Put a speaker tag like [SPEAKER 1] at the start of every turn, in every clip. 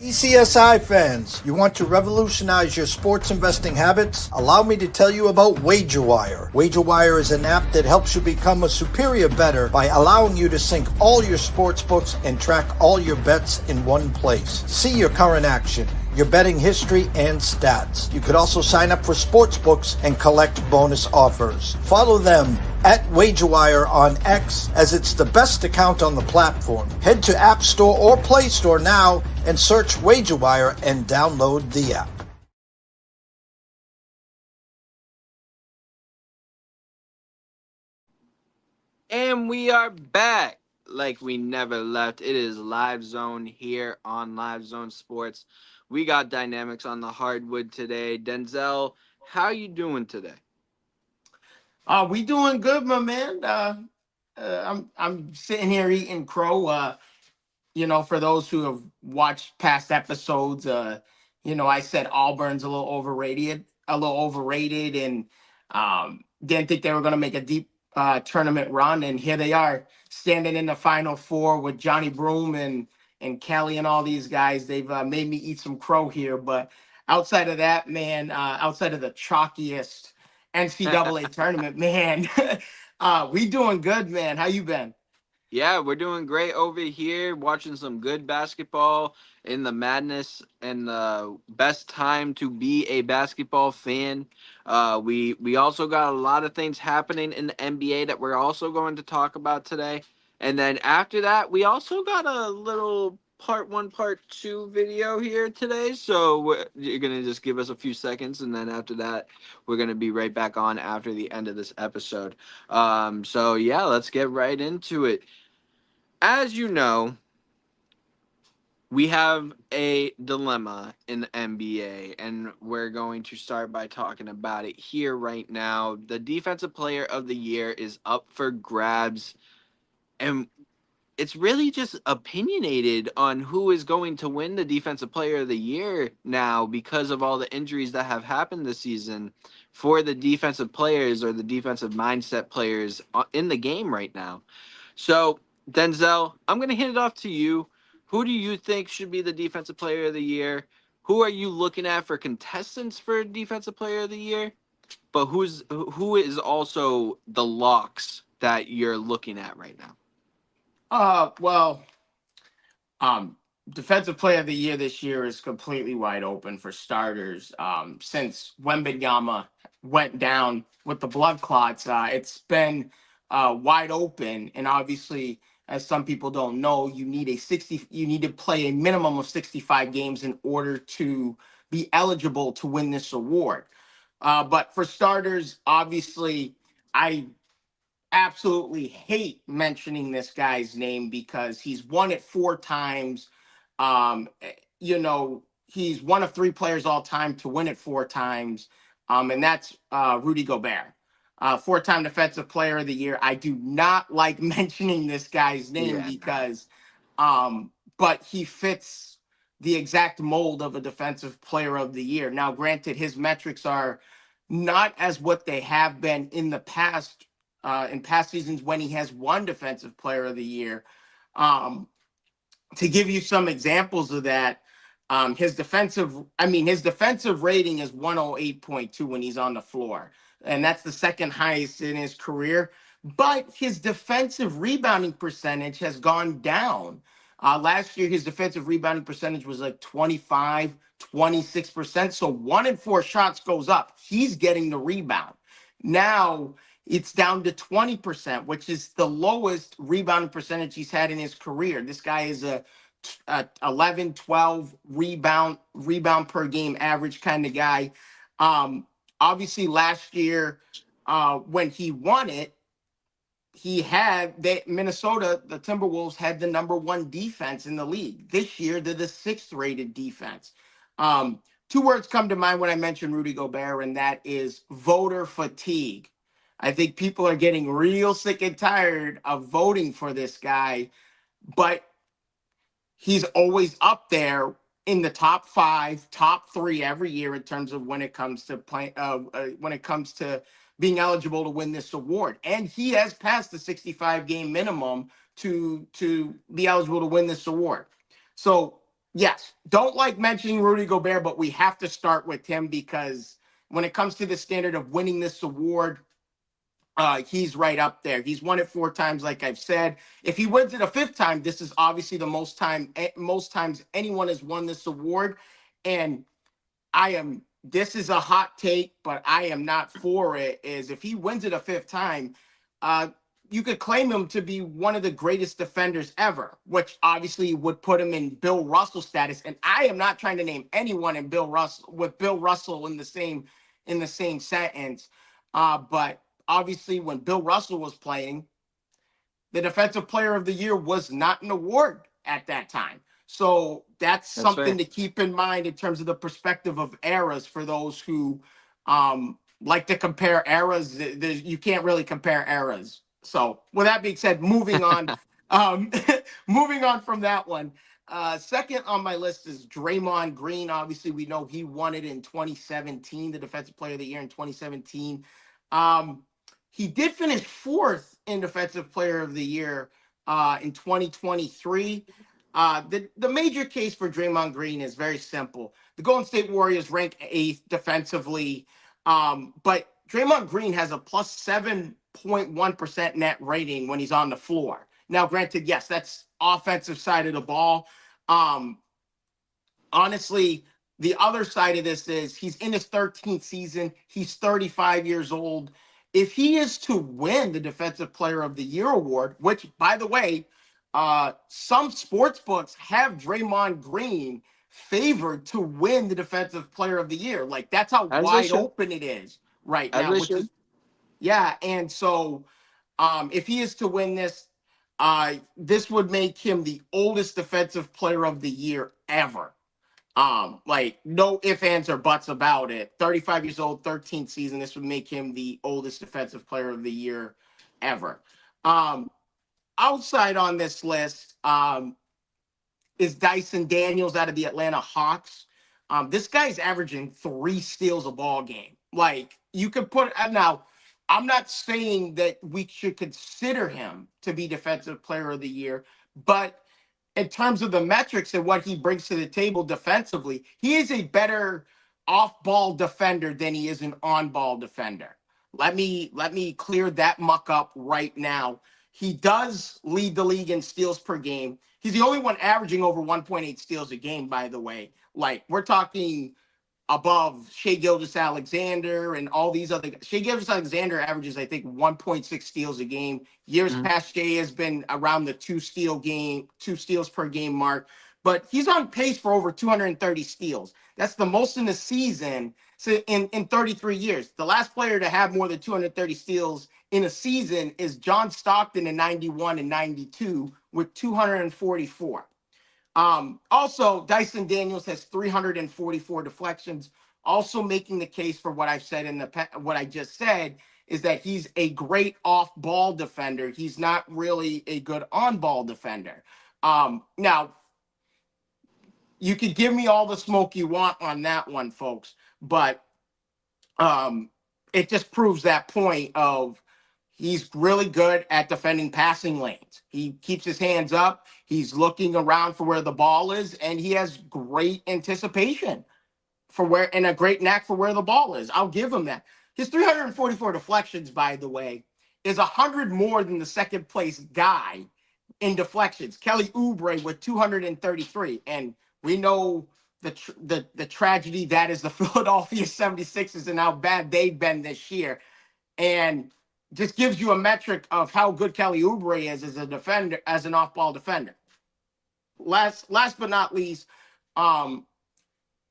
[SPEAKER 1] ECSI fans, you want to revolutionize your sports investing habits? Allow me to tell you about WagerWire. WagerWire is an app that helps you become a superior bettor by allowing you to sync all your sports books and track all your bets in one place. See your current action, your betting history, and stats. You could also sign up for sports books and collect bonus offers. Follow them at WagerWire on X, as it's the best account on the platform. Head to App Store or Play Store now and search WagerWire and download the app.
[SPEAKER 2] And we are back like we never left. It is Live Zone here on Live Zone Sports. We got dynamics on the hardwood today. Denzel, how you doing today?
[SPEAKER 3] We doing good, my man. I'm sitting here eating crow. For those who have watched past episodes, I said Auburn's a little overrated, and didn't think they were going to make a deep tournament run, and here they are standing in the Final Four with Johnny Broom and Kelly and all these guys. They've made me eat some crow here, but outside of that, man, outside of the chalkiest NCAA tournament, man, we doing good, man. How you been?
[SPEAKER 2] Yeah, we're doing great over here, watching some good basketball in the madness and the best time to be a basketball fan. We also got a lot of things happening in the NBA that we're also going to talk about today. And then after that, we also got a little part one, part two video here today. So you're going to just give us a few seconds, and then after that, we're going to be right back on after the end of this episode. So yeah, let's get right into it. As you know, we have a dilemma in the NBA, and we're going to start by talking about it here right now. The Defensive Player of the Year is up for grabs, and it's really just opinionated on who is going to win the Defensive Player of the Year now because of all the injuries that have happened this season for the defensive players or the defensive mindset players in the game right now. So, Denzel, I'm going to hand it off to you. Who do you think should be the Defensive Player of the Year? Who are you looking at for contestants for Defensive Player of the Year? But who is also the locks that you're looking at right now?
[SPEAKER 3] Well, Defensive Player of the Year this year is completely wide open for starters. Since Wembanyama went down with the blood clots, it's been wide open, and obviously, as some people don't know, you need to play a minimum of 65 games in order to be eligible to win this award. But for starters, obviously, I absolutely hate mentioning this guy's name because he's won it 4 times. He's one of 3 players all time to win it 4 times, and that's Rudy Gobert. 4-time Defensive Player of the Year. I do not like mentioning this guy's name because, but he fits the exact mold of a Defensive Player of the Year. Now, granted, his metrics are not as what they have been in the past, in past seasons when he has won Defensive Player of the Year. To give you some examples of that, his defensive rating is 108.2 when he's on the floor, and that's the second highest in his career. But his defensive rebounding percentage has gone down. Last year, his defensive rebounding percentage was like 25, 26%. So 1 in 4 shots goes up. He's getting the rebound. Now it's down to 20%, which is the lowest rebounding percentage he's had in his career. This guy is a 11, 12 rebound per game average kind of guy. Obviously, last year when he won it, Minnesota, the Timberwolves, had the number 1 defense in the league. This year, they're the 6th rated defense. 2 words come to mind when I mention Rudy Gobert, and that is voter fatigue. I think people are getting real sick and tired of voting for this guy, but he's always up there in the top 5, top 3 every year in terms of when it comes to being eligible to win this award. And he has passed the 65 game minimum to be eligible to win this award. So Yes, don't like mentioning Rudy Gobert, but we have to start with him because when it comes to the standard of winning this award, he's right up there. He's won it 4 times, like I've said. If he wins it a 5th time, this is obviously the most times anyone has won this award. And this is a hot take, but I am not for it, is if he wins it a 5th time, uh, you could claim him to be one of the greatest defenders ever, which obviously would put him in Bill Russell status. And I am not trying to name anyone in Bill Russell in the same sentence. But obviously when Bill Russell was playing, the Defensive Player of the Year was not an award at that time. So that's something to keep in mind in terms of the perspective of eras for those who like to compare eras. You can't really compare eras. So with that being said, moving on, moving on from that one. Second on my list is Draymond Green. Obviously, we know he won it in 2017, the Defensive Player of the Year in 2017. He did finish 4th in Defensive Player of the Year in 2023. The major case for Draymond Green is very simple. The Golden State Warriors rank 8th defensively, but Draymond Green has a plus 7.1% net rating when he's on the floor. Now, granted, yes, that's offensive side of the ball. Honestly, the other side of this is he's in his 13th season. He's 35 years old. If he is to win the Defensive Player of the Year award, which, by the way, some sports books have Draymond Green favored to win the Defensive Player of the Year. Like, that's how wide open it is right now. Yeah, and so if he is to win this, this would make him the oldest Defensive Player of the Year ever. Like, no ifs, ands, or buts about it. 35 years old, 13th season. This would make him the oldest Defensive Player of the Year ever. Outside on this list is Dyson Daniels out of the Atlanta Hawks. This guy's averaging 3 steals a ball game. Like, you could put now. I'm not saying that we should consider him to be Defensive Player of the Year, but in terms of the metrics and what he brings to the table defensively, he is a better off-ball defender than he is an on-ball defender. Let me clear that muck up right now. He does lead the league in steals per game. He's the only one averaging over 1.8 steals a game, by the way. Like, we're talking above Shai Gilgeous-Alexander and all these other guys. Shai Gilgeous-Alexander averages, I think, 1.6 steals a game. Years past, Shai has been around the 2 steals per game mark. But he's on pace for over 230 steals. That's the most in the season in 33 years. The last player to have more than 230 steals in a season is John Stockton in 91 and 92 with 244. Also, Dyson Daniels has 344 deflections. Also making the case for what I've said what I just said is that he's a great off-ball defender. He's not really a good on-ball defender. Now, you could give me all the smoke you want on that one, folks, but it just proves that point of he's really good at defending passing lanes. He keeps his hands up. He's looking around for where the ball is, and he has great anticipation for where and a great knack for where the ball is. I'll give him that. His 344 deflections, by the way, is 100 more than the second place guy in deflections, Kelly Oubre, with 233. And we know the tragedy that is the Philadelphia 76ers and how bad they've been this year. And just gives you a metric of how good Kelly Oubre is as a defender, as an off-ball defender. Last but not least,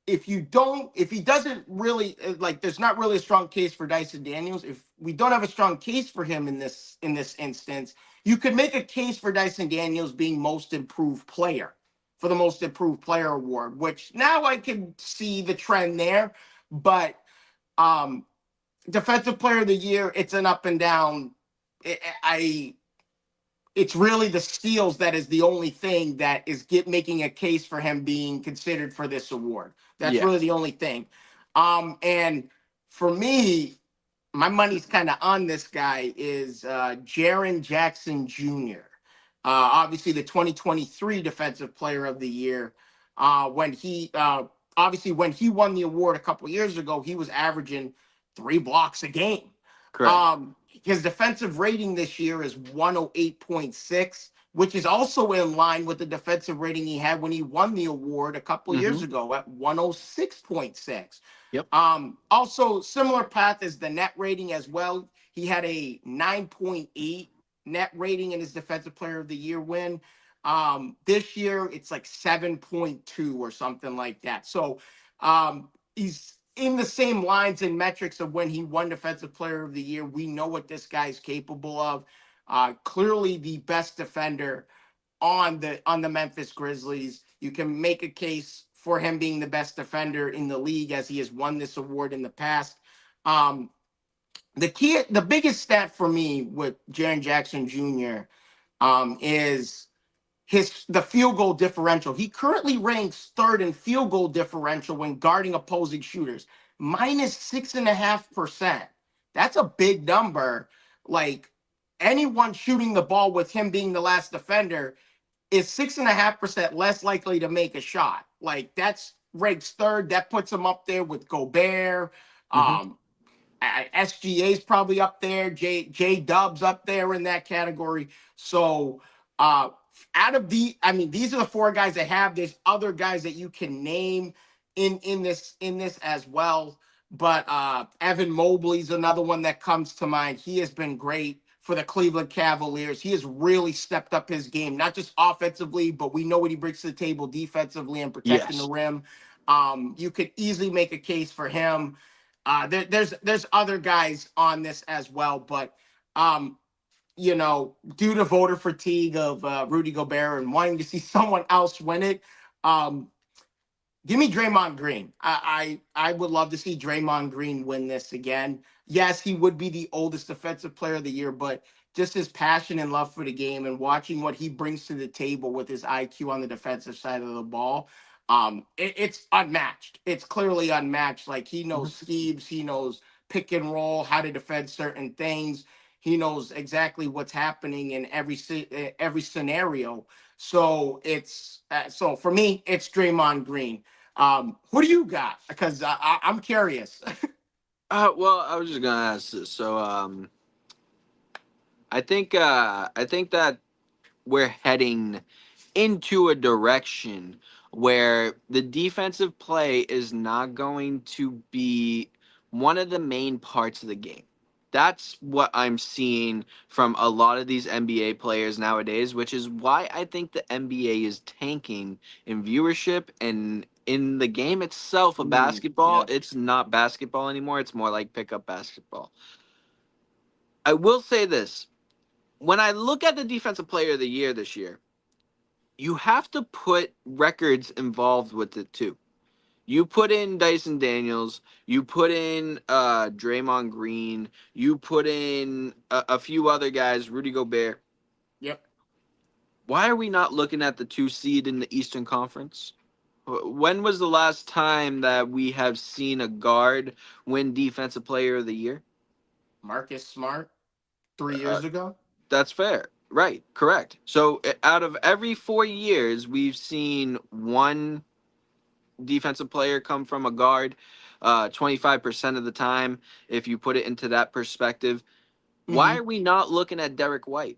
[SPEAKER 3] if he doesn't really like, there's not really a strong case for Dyson Daniels. If we don't have a strong case for him in this instance, you could make a case for Dyson Daniels being most improved player for the most improved player award, which now I can see the trend there, but Defensive Player of the Year, it's an up and down. It's really the steals that is the only thing that is making a case for him being considered for this award. That's really the only thing. And for me, my money's kind of on this guy is Jaren Jackson Jr. Obviously, the 2023 Defensive Player of the Year. When he obviously when he won the award a couple years ago, he was averaging 3 blocks a game.
[SPEAKER 2] Correct.
[SPEAKER 3] His defensive rating this year is 108.6, which is also in line with the defensive rating he had when he won the award a couple years ago at 106.6.
[SPEAKER 2] Yep.
[SPEAKER 3] Also, similar path as the net rating as well. He had a 9.8 net rating in his Defensive Player of the Year win. This year, it's like 7.2 or something like that. So he's in the same lines and metrics of when he won Defensive Player of the Year. We know what this guy's capable of. Clearly the best defender on the Memphis Grizzlies. You can make a case for him being the best defender in the league as he has won this award in the past. The biggest stat for me with Jaren Jackson Jr. Is the field goal differential. He currently ranks third in field goal differential when guarding opposing shooters, -6.5%. That's a big number. Like, anyone shooting the ball with him being the last defender is 6.5% less likely to make a shot. Like, that's ranks third. That puts him up there with Gobert. SGA's probably up there. J Dub's up there in that category. So out of these are the 4 guys that have. There's other guys that you can name in this as well. But Evan Mobley's another one that comes to mind. He has been great for the Cleveland Cavaliers. He has really stepped up his game, not just offensively, but we know what he brings to the table defensively and protecting the rim. You could easily make a case for him. There's other guys on this as well, but due to voter fatigue of Rudy Gobert and wanting to see someone else win it, give me Draymond Green. I would love to see Draymond Green win this again. Yes, he would be the oldest Defensive Player of the Year, but just his passion and love for the game and watching what he brings to the table with his IQ on the defensive side of the ball, it's unmatched. It's clearly unmatched. Like, he knows schemes, he knows pick and roll, how to defend certain things. He knows exactly what's happening in every scenario. So so for me, it's Draymond Green. Who do you got? Because I'm curious.
[SPEAKER 2] Well, I was just gonna ask this. So, I think that we're heading into a direction where the defensive play is not going to be one of the main parts of the game. That's what I'm seeing from a lot of these NBA players nowadays, which is why I think the NBA is tanking in viewership and in the game itself of basketball.
[SPEAKER 3] Yeah.
[SPEAKER 2] It's not basketball anymore. It's more like pickup basketball. I will say this. When I look at the Defensive Player of the Year this year, you have to put records involved with it too. You put in Dyson Daniels, you put in Draymond Green, you put in a few other guys, Rudy Gobert.
[SPEAKER 3] Yep.
[SPEAKER 2] Why are we not looking at the 2 seed in the Eastern Conference? When was the last time that we have seen a guard win Defensive Player of the Year?
[SPEAKER 3] Marcus Smart 3 years ago.
[SPEAKER 2] That's fair. Right. Correct. So out of every 4 years, we've seen one defensive player come from a guard 25% of the time, if you put it into that perspective. Why are we not looking at Derek White?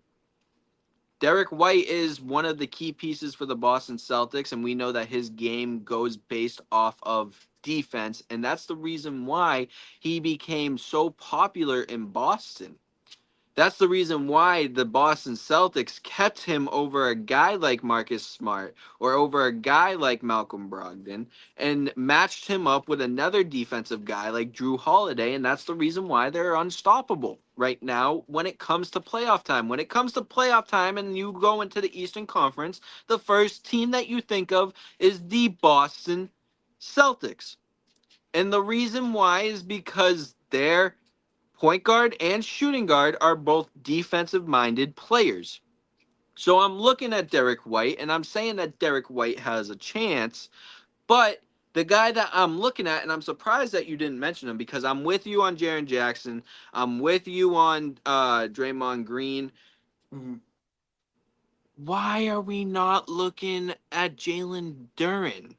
[SPEAKER 2] Derek White is one of the key pieces for the Boston Celtics, and we know that his game goes based off of defense, and that's the reason why he became so popular in Boston. That's the reason why the Boston Celtics kept him over a guy like Marcus Smart or over a guy like Malcolm Brogdon and matched him up with another defensive guy like Drew Holiday. And that's the reason why they're unstoppable right now when it comes to playoff time. When it comes to playoff time and you go into the Eastern Conference, the first team that you think of is the Boston Celtics. And the reason why is because they're point guard and shooting guard are both defensive-minded players. So I'm looking at Derek White, and I'm saying that Derek White has a chance, but the guy that I'm looking at, and I'm surprised that you didn't mention him because I'm with you on Jaren Jackson. I'm with you on Draymond Green. Why are we not looking at Jalen Duren,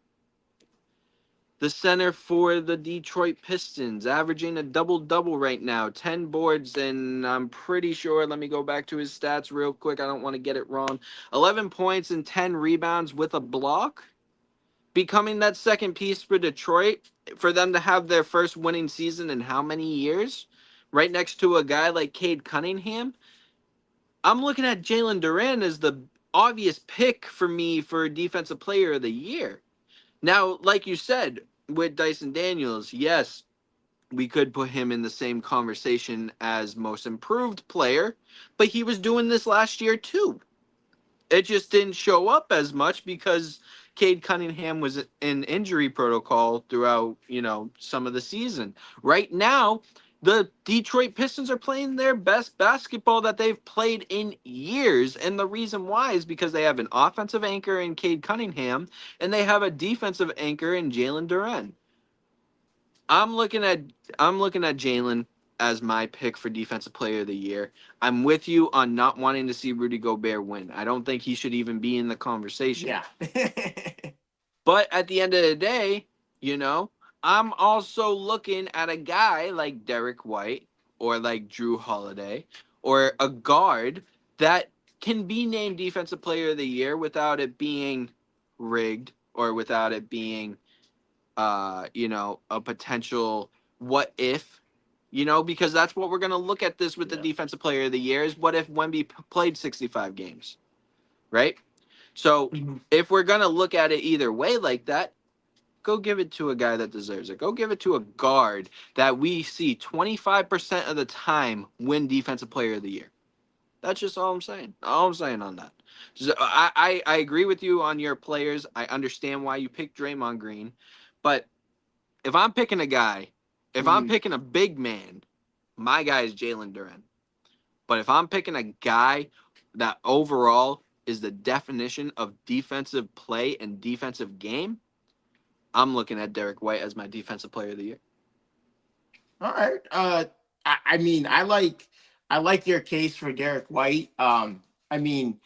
[SPEAKER 2] the center for the Detroit Pistons, averaging a double-double right now, 10 boards, and I'm pretty sure, let me go back to his stats real quick, I don't want to get it wrong, 11 points and 10 rebounds with a block, becoming that second piece for Detroit, for them to have their first winning season in how many years, right next to a guy like Cade Cunningham. I'm looking at Jalen Duren as the obvious pick for me for Defensive Player of the Year. Now, like you said, with Dyson Daniels, yes, we could put him in the same conversation as most improved player, but he was doing this last year too. It just didn't show up as much because Cade Cunningham was in injury protocol throughout, some of the season. Right now, the Detroit Pistons are playing their best basketball that they've played in years. And the reason why is because they have an offensive anchor in Cade Cunningham and they have a defensive anchor in Jalen Duren. I'm looking at Jalen as my pick for Defensive Player of the Year. I'm with you on not wanting to see Rudy Gobert win. I don't think he should even be in the conversation.
[SPEAKER 3] Yeah.
[SPEAKER 2] But at the end of the day, I'm also looking at a guy like Derek White or like Drew Holiday or a guard that can be named Defensive Player of the Year without it being rigged or without it being a potential what if, because that's what we're going to look at this with the Defensive Player of the Year is what if Wemby played 65 games, right? So if we're going to look at it either way like that, go give it to a guy that deserves it. Go give it to a guard that we see 25% of the time win Defensive Player of the Year. That's just all I'm saying. All I'm saying on that. So I agree with you on your players. I understand why you picked Draymond Green. But if I'm picking a guy, if I'm picking a big man, my guy is Jalen Duren. But if I'm picking a guy that overall is the definition of defensive play and defensive game, I'm looking at Derek White as my Defensive Player of the Year.
[SPEAKER 3] All right. I mean, I like your case for Derek White. I mean,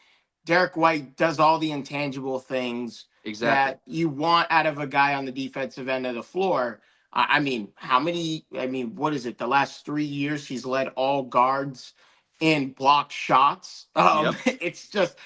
[SPEAKER 3] Derek White does all the intangible things
[SPEAKER 2] Exactly.
[SPEAKER 3] that you want out of a guy on the defensive end of the floor. I mean, what is it? The last 3 years, he's led all guards in block shots.
[SPEAKER 2] Yep.
[SPEAKER 3] It's just,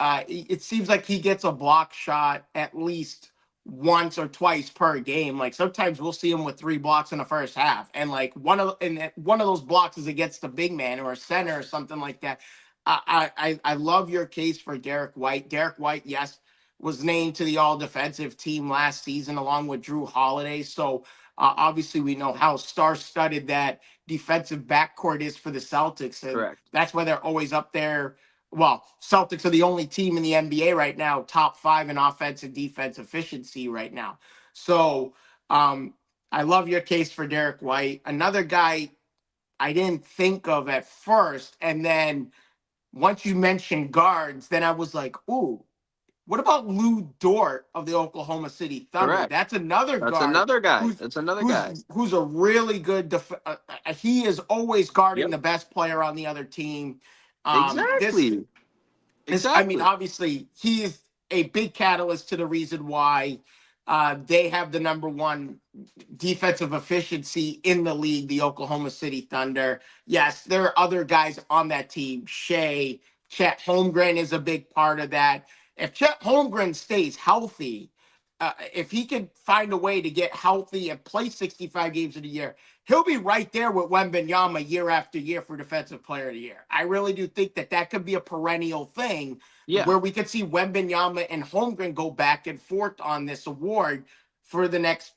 [SPEAKER 3] it seems like he gets a block shot at least once or twice per game. Like sometimes we'll see him with 3 blocks in the first half, and like one of those blocks is against the big man or a center or something like that. I love your case for Derek White. Derek White, yes, was named to the All Defensive Team last season along with Drew Holiday. So obviously we know how star-studded that defensive backcourt is for the Celtics, and
[SPEAKER 2] Correct.
[SPEAKER 3] that's why they're always up there. Well, Celtics are the only team in the NBA right now, top 5 in offense and defense efficiency right now. So I love your case for Derek White. Another guy I didn't think of at first, and then once you mentioned guards, then I was like, ooh, what about Lou Dort of the Oklahoma City Thunder?
[SPEAKER 2] Correct.
[SPEAKER 3] That's another
[SPEAKER 2] That's
[SPEAKER 3] guard.
[SPEAKER 2] another guy.
[SPEAKER 3] Who's,
[SPEAKER 2] That's another
[SPEAKER 3] who's,
[SPEAKER 2] guy.
[SPEAKER 3] Who's a really good he is always guarding
[SPEAKER 2] Yep.
[SPEAKER 3] the best player on the other team.
[SPEAKER 2] Exactly.
[SPEAKER 3] I mean, obviously, he is a big catalyst to the reason why they have the number 1 defensive efficiency in the league, the Oklahoma City Thunder. Yes, there are other guys on that team. Shea, Chet Holmgren is a big part of that. If Chet Holmgren stays healthy, if he can find a way to get healthy and play 65 games in a year, he'll be right there with Wembanyama year after year for Defensive Player of the Year. I really do think that could be a perennial thing where we could see Wembanyama and Holmgren go back and forth on this award for the next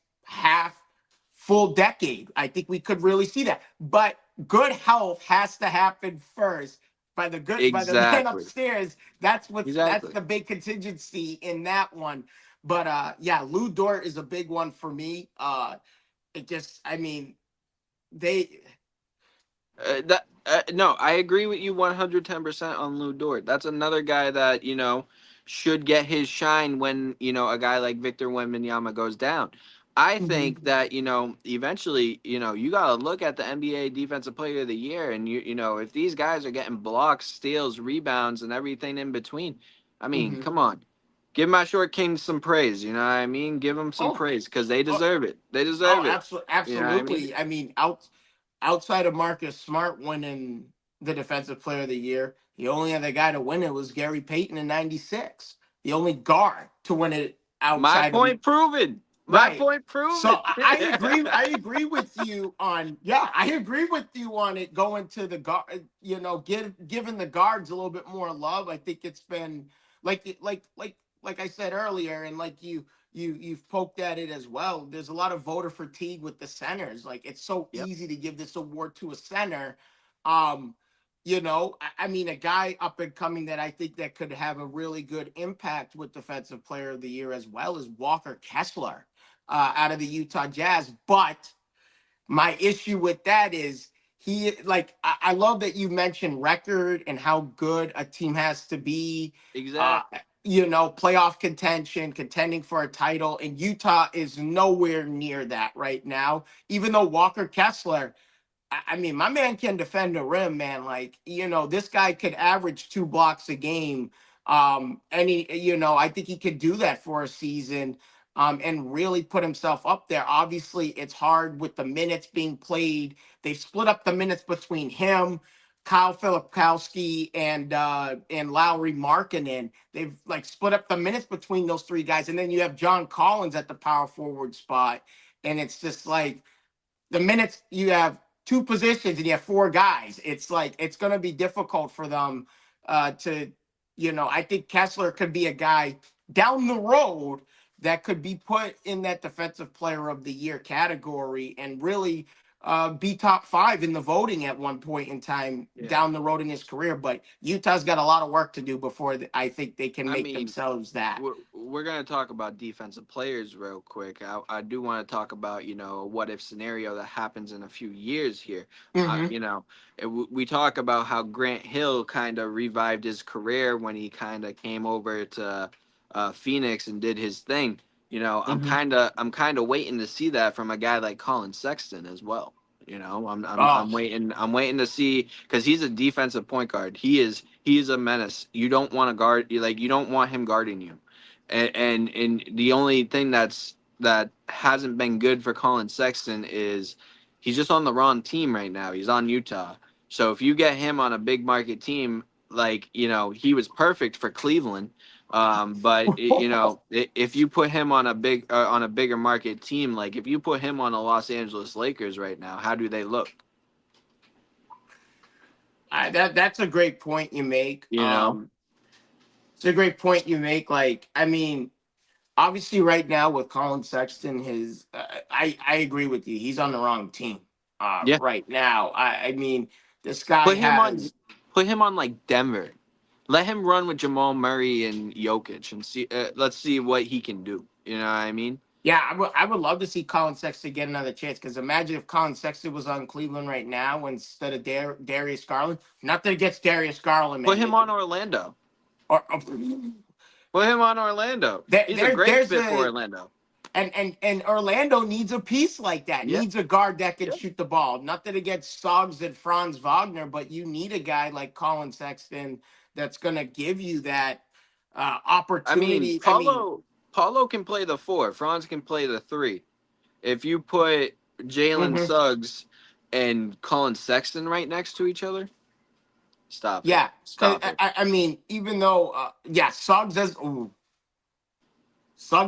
[SPEAKER 3] full decade. I think we could really see that. But good health has to happen first by the man upstairs. That's the big contingency in that one. But Lou Dort is a big one for me.
[SPEAKER 2] No, I agree with you 110% on Lou Dort. That's another guy that should get his shine when a guy like Victor Wembanyama goes down. I
[SPEAKER 3] Mhm.
[SPEAKER 2] think that, eventually, you got to look at the NBA Defensive Player of the Year, and if these guys are getting blocks, steals, rebounds, and everything in between, I mean,
[SPEAKER 3] Mhm.
[SPEAKER 2] come on, give my short kings some praise. You know what I mean? Give them some
[SPEAKER 3] Oh,
[SPEAKER 2] praise because they
[SPEAKER 3] oh,
[SPEAKER 2] deserve it. They
[SPEAKER 3] oh,
[SPEAKER 2] deserve it. You know what I mean?
[SPEAKER 3] absolutely. I mean, outside of Marcus Smart winning the Defensive Player of the Year, the only other guy to win it was Gary Payton in '96. The only guard to win it
[SPEAKER 2] My
[SPEAKER 3] outside of
[SPEAKER 2] point proven. My
[SPEAKER 3] right.
[SPEAKER 2] point
[SPEAKER 3] So
[SPEAKER 2] proven.
[SPEAKER 3] I agree. I agree with you on yeah. I agree with you on it going to the guard. Giving the guards a little bit more love. I think it's been like I said earlier, and like you've poked at it as well. There's a lot of voter fatigue with the centers. Like it's so
[SPEAKER 2] Yep.
[SPEAKER 3] easy to give this award to a center. Um, I mean, a guy up and coming that I think that could have a really good impact with Defensive Player of the Year as well is Walker Kessler out of the Utah Jazz. But my issue with that is I love that you mentioned record and how good a team has to be, uh,
[SPEAKER 2] Exactly.
[SPEAKER 3] playoff contention, contending for a title. And Utah is nowhere near that right now, even though Walker Kessler, I mean, my man can defend the rim, man. Like, this guy could average 2 blocks a game. I think he could do that for a season, and really put himself up there. Obviously, it's hard with the minutes being played. They've split up the minutes between him, Kyle Filipkowski, and Lowry Markkinen. They've like split up the minutes between those three guys, and then you have John Collins at the power forward spot, and it's just like the minutes you have two positions and you have four guys, it's like it's going to be difficult for them to, I think Kessler could be a guy down the road that could be put in that Defensive Player of the Year category and really be top five in the voting at one point in time
[SPEAKER 2] Yeah.
[SPEAKER 3] down the road in his career. But Utah's got a lot of work to do before I think they can
[SPEAKER 2] I
[SPEAKER 3] make
[SPEAKER 2] mean,
[SPEAKER 3] themselves that.
[SPEAKER 2] we're going to talk about defensive players real quick. I do want to talk about, a what if scenario that happens in a few years here.
[SPEAKER 3] Mm-hmm.
[SPEAKER 2] We talk about how Grant Hill kind of revived his career when he kind of came over to Phoenix and did his thing.
[SPEAKER 3] Mm-hmm.
[SPEAKER 2] I'm kind of waiting to see that from a guy like Colin Sexton as well.
[SPEAKER 3] Oh,
[SPEAKER 2] I'm waiting to see because he's a defensive point guard. He is a menace. You don't want to guard you don't want him guarding you, and the only thing that hasn't been good for Colin Sexton is he's just on the wrong team right now. He's on Utah. So if you get him on a big market team, like he was perfect for Cleveland. But if you put him on a bigger market team, like if you put him on the Los Angeles Lakers right now, how do they look?
[SPEAKER 3] that's a great point you make.
[SPEAKER 2] You know,
[SPEAKER 3] It's a great point you make. Like, I mean, obviously, right now with Colin Sexton, I agree with you. He's on the wrong team.
[SPEAKER 2] yeah.
[SPEAKER 3] Right now, I mean, this guy
[SPEAKER 2] Put him on,
[SPEAKER 3] has
[SPEAKER 2] put him on like Denver. Let him run with Jamal Murray and Jokic and see. Let's see what he can do. You know what I mean?
[SPEAKER 3] yeah. I would love to see Colin Sexton get another chance because imagine if Colin Sexton was on Cleveland right now instead of Darius Garland. Nothing against Darius Garland,
[SPEAKER 2] Put
[SPEAKER 3] man.
[SPEAKER 2] him on Orlando.
[SPEAKER 3] Or
[SPEAKER 2] Put him on Orlando. He's a great
[SPEAKER 3] there's
[SPEAKER 2] fit for
[SPEAKER 3] a
[SPEAKER 2] Orlando.
[SPEAKER 3] And Orlando needs a piece like that.
[SPEAKER 2] Yeah.
[SPEAKER 3] Needs a guard that can
[SPEAKER 2] Yeah.
[SPEAKER 3] shoot the ball. Nothing against Suggs and Franz Wagner, but you need a guy like Colin Sexton that's going to give you that
[SPEAKER 2] I mean,
[SPEAKER 3] opportunity. I mean,
[SPEAKER 2] Paulo can play the four. Franz can play the three. If you put Jalen
[SPEAKER 3] mhm.
[SPEAKER 2] Suggs and Colin Sexton right next to each other, stop it.
[SPEAKER 3] Yeah. Because
[SPEAKER 2] Stop it.
[SPEAKER 3] I mean, even though yeah, Suggs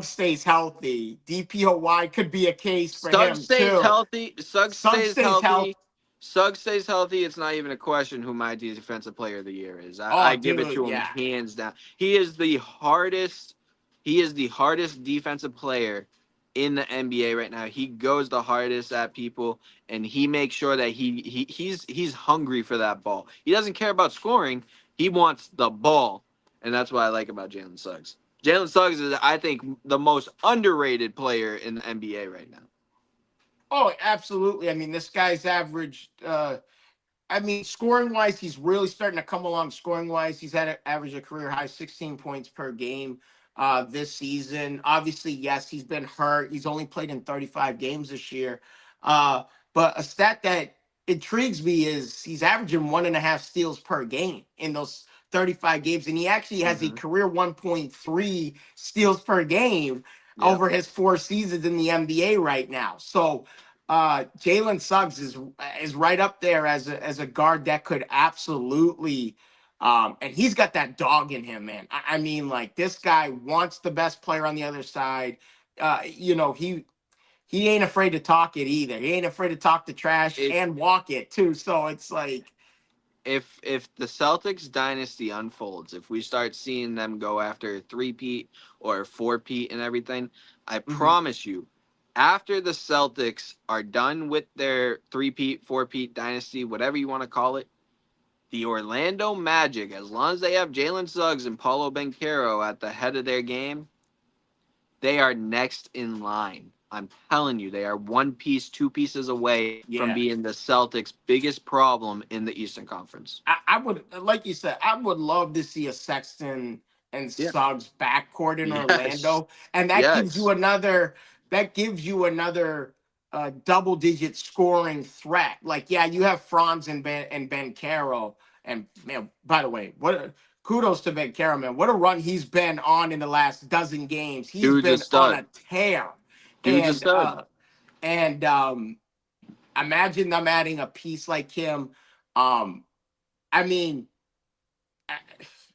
[SPEAKER 3] stays healthy, DPOY could be a case for
[SPEAKER 2] Suggs
[SPEAKER 3] him
[SPEAKER 2] stays
[SPEAKER 3] too.
[SPEAKER 2] healthy. Suggs
[SPEAKER 3] Suggs
[SPEAKER 2] stays
[SPEAKER 3] stays healthy.
[SPEAKER 2] healthy. Suggs stays healthy. It's not even a question who my defensive player of the year is. I
[SPEAKER 3] Oh,
[SPEAKER 2] give it
[SPEAKER 3] dude,
[SPEAKER 2] to him
[SPEAKER 3] yeah.
[SPEAKER 2] hands down. He is the hardest. He is the hardest defensive player in the NBA right now. He goes the hardest at people, and he makes sure that he's hungry for that ball. He doesn't care about scoring. He wants the ball, and that's what I like about Jalen Suggs. Jalen Suggs is, I think, the most underrated player in the NBA right now.
[SPEAKER 3] Oh, absolutely. I mean, this guy's averaged. I mean, scoring wise, he's really starting to come along. Scoring wise, he's had an average a career high 16 points per game. this season. Obviously, yes, he's been hurt. He's only played in 35 games this year. But a stat that intrigues me is he's averaging 1.5 steals per game in those 35 games. And he actually has a career 1.3 steals per game over his 4 seasons in the NBA right now. So Jalen Suggs is right up there as a guard that could absolutely and he's got that dog in him, man. I mean, like, this guy wants the best player on the other side. He ain't afraid to talk it either. He ain't afraid to talk the trash and walk it too. So it's like,
[SPEAKER 2] if the Celtics dynasty unfolds, if we start seeing them go after three-peat or four-peat and everything, I promise you, after the Celtics are done with their three-peat, four-peat dynasty, whatever you want to call it, the Orlando Magic, as long as they have Jalen Suggs and Paulo Banchero at the head of their game, they are next in line. I'm telling you, they are one piece, two pieces away from being the Celtics' biggest problem in the Eastern Conference.
[SPEAKER 3] I would, like you said, I would love to see a Sexton and Suggs backcourt in Orlando, and that gives you another. That gives you another double-digit scoring threat. Like, yeah, you have Franz and Banchero, and man, by the way, kudos to Banchero, man. What a run he's been on in the last dozen games. He's been on a tear. And imagine them adding a piece like him. I mean,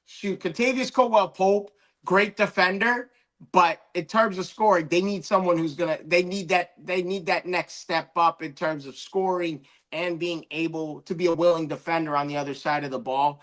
[SPEAKER 3] shoot, Contavious Caldwell-Pope, great defender, but in terms of scoring, they need someone who's they need that next step up in terms of scoring and being able to be a willing defender on the other side of the ball.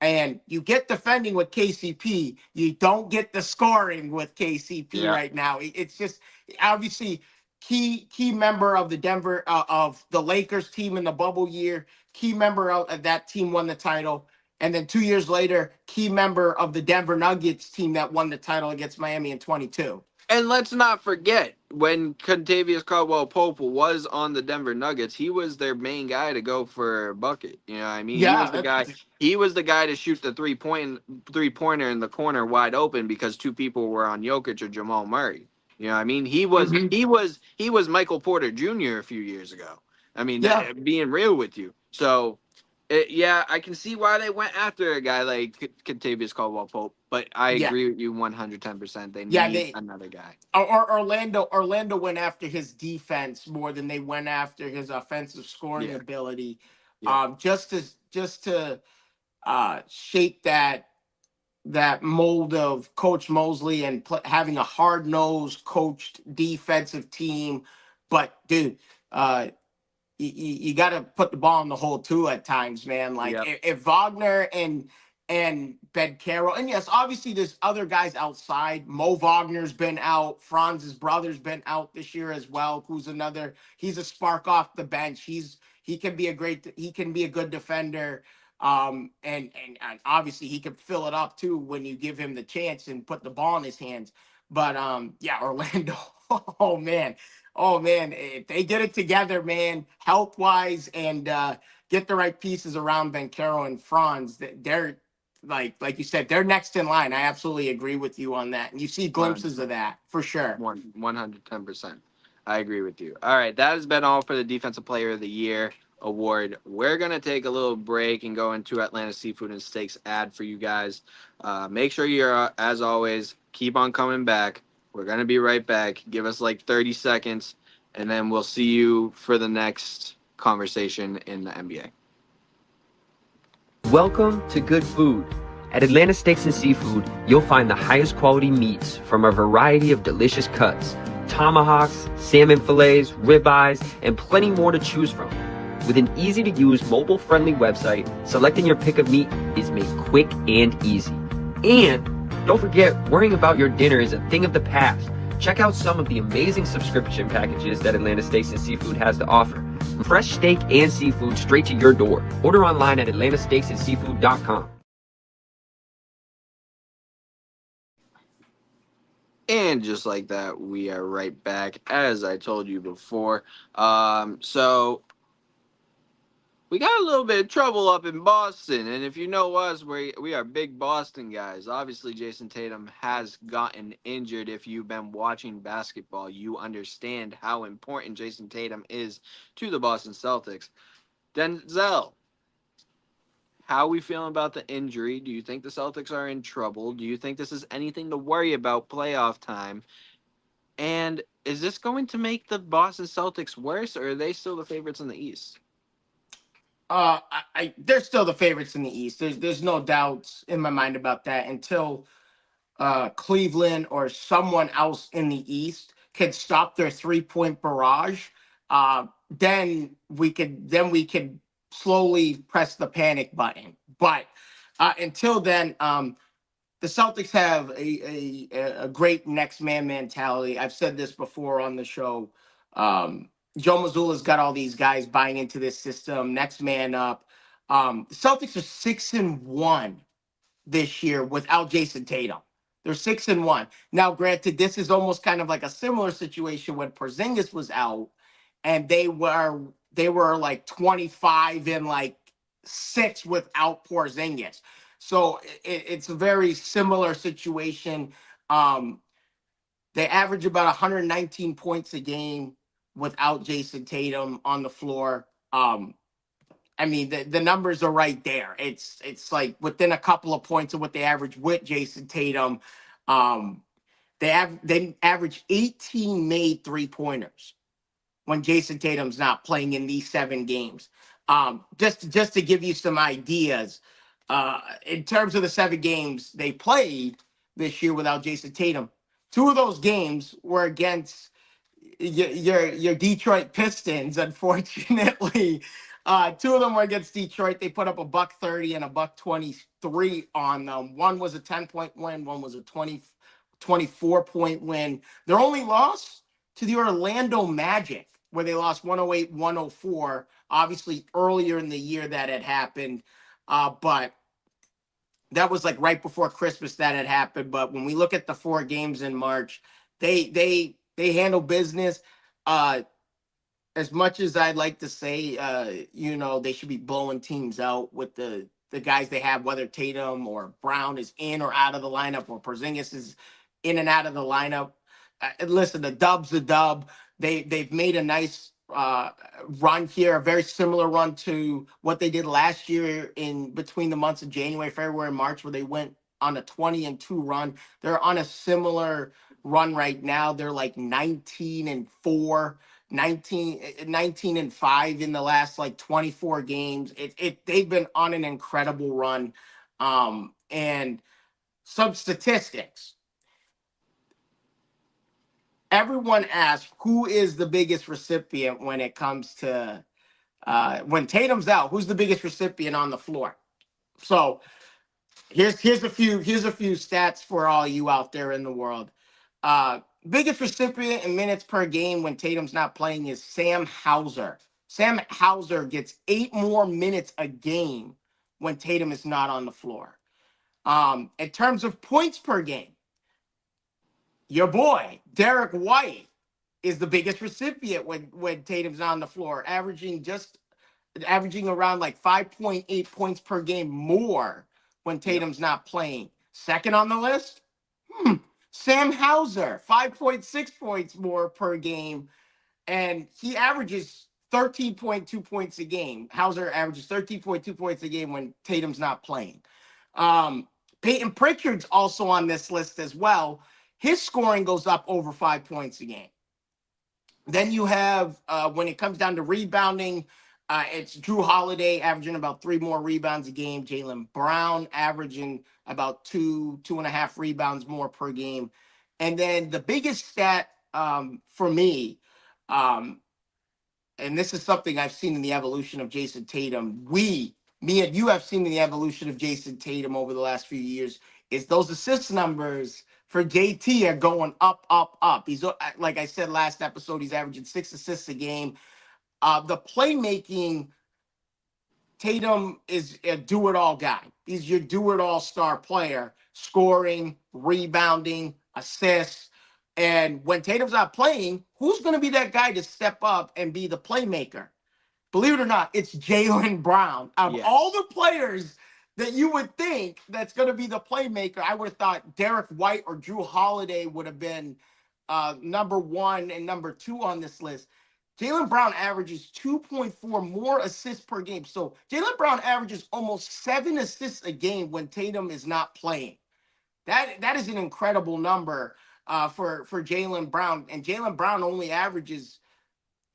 [SPEAKER 3] And you get defending with KCP, you don't get the scoring with KCP right now. It's just, obviously, key member of the Lakers team in the bubble year, key member of that team won the title. And then 2 years later, key member of the Denver Nuggets team that won the title against Miami in 22.
[SPEAKER 2] And let's not forget, when Contavious Caldwell-Pope was on the Denver Nuggets, he was their main guy to go for a bucket. You know what I mean?
[SPEAKER 3] Yeah,
[SPEAKER 2] he was the guy to shoot the three-pointer in the corner wide open because two people were on Jokic or Jamal Murray. You know what I mean? He was Michael Porter Jr. a few years ago. I mean, being real with you. So I can see why they went after a guy like Contavious Caldwell-Pope, but I agree with you 110%. They need another guy.
[SPEAKER 3] Orlando went after his defense more than they went after his offensive scoring ability, just to shape that mold of Coach Mosley and having a hard-nosed, coached defensive team. But dude, you got to put the ball in the hole too at times, man. Like if Wagner and Banchero, and yes, obviously there's other guys outside. Mo Wagner's been out. Franz's brother's been out this year as well. He's a spark off the bench. He can be a good defender. And obviously he can fill it up too when you give him the chance and put the ball in his hands. But Orlando, oh man, if they get it together, man, health wise, and get the right pieces around Banchero and Franz, they're like you said, they're next in line. I absolutely agree with you on that, and you see glimpses of that for sure.
[SPEAKER 2] 110%. I agree with you. All right, that has been all for the Defensive Player of the Year award. We're gonna take a little break and go into Atlanta Seafood and Steaks ad for you guys. Make sure you're, as always, keep on coming back. We're gonna be right back. Give us like 30 seconds, and then we'll see you for the next conversation in the NBA.
[SPEAKER 4] Welcome to good food. At Atlanta Steaks and Seafood, you'll find the highest quality meats from a variety of delicious cuts: tomahawks, salmon fillets, ribeyes, and plenty more to choose from. With an easy-to-use, mobile-friendly website, selecting your pick of meat is made quick and easy. And don't forget, worrying about your dinner is a thing of the past. Check out some of the amazing subscription packages that Atlanta Steaks and Seafood has to offer. From fresh steak and seafood straight to your door. Order online at atlantasteaksandseafood.com.
[SPEAKER 2] And just like that, we are right back, as I told you before. So We got a little bit of trouble up in Boston, and if you know us, we are big Boston guys. Obviously, Jason Tatum has gotten injured. If you've been watching basketball, you understand how important Jason Tatum is to the Boston Celtics. Denzel, how are we feeling about the injury? Do you think the Celtics are in trouble? Do you think this is anything to worry about playoff time? And is this going to make the Boston Celtics worse, or are they still the favorites in the East?
[SPEAKER 3] They're still the favorites in the East. There's no doubts in my mind about that until Cleveland or someone else in the East could stop their 3-point barrage. Then we could slowly press the panic button. But until then, the Celtics have a great next man mentality. I've said this before on the show. Joe Mazzulla's got all these guys buying into this system. Next man up. The Celtics are 6-1 this year without Jason Tatum. They're 6-1. Now, granted, this is almost kind of like a similar situation when Porzingis was out, and they were like 25-6 without Porzingis. So it's a very similar situation. They average about 119 points a game without Jason Tatum on the floor. I mean, the numbers are right there. It's like within a couple of points of what they average with Jason Tatum. They average 18 made 3-pointers when Jason Tatum's not playing in these 7 games. Just to give you some ideas, in terms of the 7 games they played this year without Jason Tatum, 2 of those games were against your Detroit Pistons. Unfortunately, 2 of them were against Detroit. They put up $130 and $123 on them. One was a 10-point win. One was a 24-point win. Their only loss to the Orlando Magic, where they lost 108-104. Obviously, earlier in the year that had happened, but that was like right before Christmas that had happened. But when we look at the 4 games in March, they handle business. As much as I'd like to say, they should be blowing teams out with the guys they have, whether Tatum or Brown is in or out of the lineup, or Porzingis is in and out of the lineup. Listen, the dub's a dub. They've made a nice run here, a very similar run to what they did last year in between the months of January, February, and March, where they went on a 20-2 run. They're on a similar run right now. They're like 19-4, 19-5 in the last like 24 games. They've been on an incredible run. And some statistics. Everyone asks who is the biggest recipient when it comes to when Tatum's out. Who's the biggest recipient on the floor? So here's a few stats for all you out there in the world. Biggest recipient in minutes per game when Tatum's not playing is Sam Hauser. Sam Hauser gets 8 more minutes a game when Tatum is not on the floor. In terms of points per game, your boy, Derek White, is the biggest recipient when Tatum's on the floor, averaging around like 5.8 points per game more when Tatum's not playing. Second on the list, Sam Hauser, 5.6 points more per game, and he averages 13.2 points a game. Hauser averages 13.2 points a game when Tatum's not playing. Peyton Pritchard's also on this list as well. His scoring goes up over 5 points a game. Then you have, when it comes down to rebounding, it's Drew Holiday averaging about 3 more rebounds a game. Jaylen Brown averaging about 2.5 rebounds more per game. And then the biggest stat for me, and this is something I've seen in the evolution of Jason Tatum. Me and you have seen in the evolution of Jason Tatum over the last few years, is those assist numbers for JT are going up, up, up. He's, like I said last episode, he's averaging 6 assists a game. The playmaking, Tatum is a do-it-all guy. He's your do-it-all star player, scoring, rebounding, assists. And when Tatum's not playing, who's going to be that guy to step up and be the playmaker? believe it or not, it's Jaylen Brown. Of
[SPEAKER 2] Yes.
[SPEAKER 3] all the players that you would think that's going to be the playmaker, I would have thought Derek White or Drew Holiday would have been number 1 and number 2 on this list. Jaylen Brown averages 2.4 more assists per game. So Jaylen Brown averages almost 7 assists a game when Tatum is not playing. That is an incredible number for Jaylen Brown. And Jaylen Brown only averages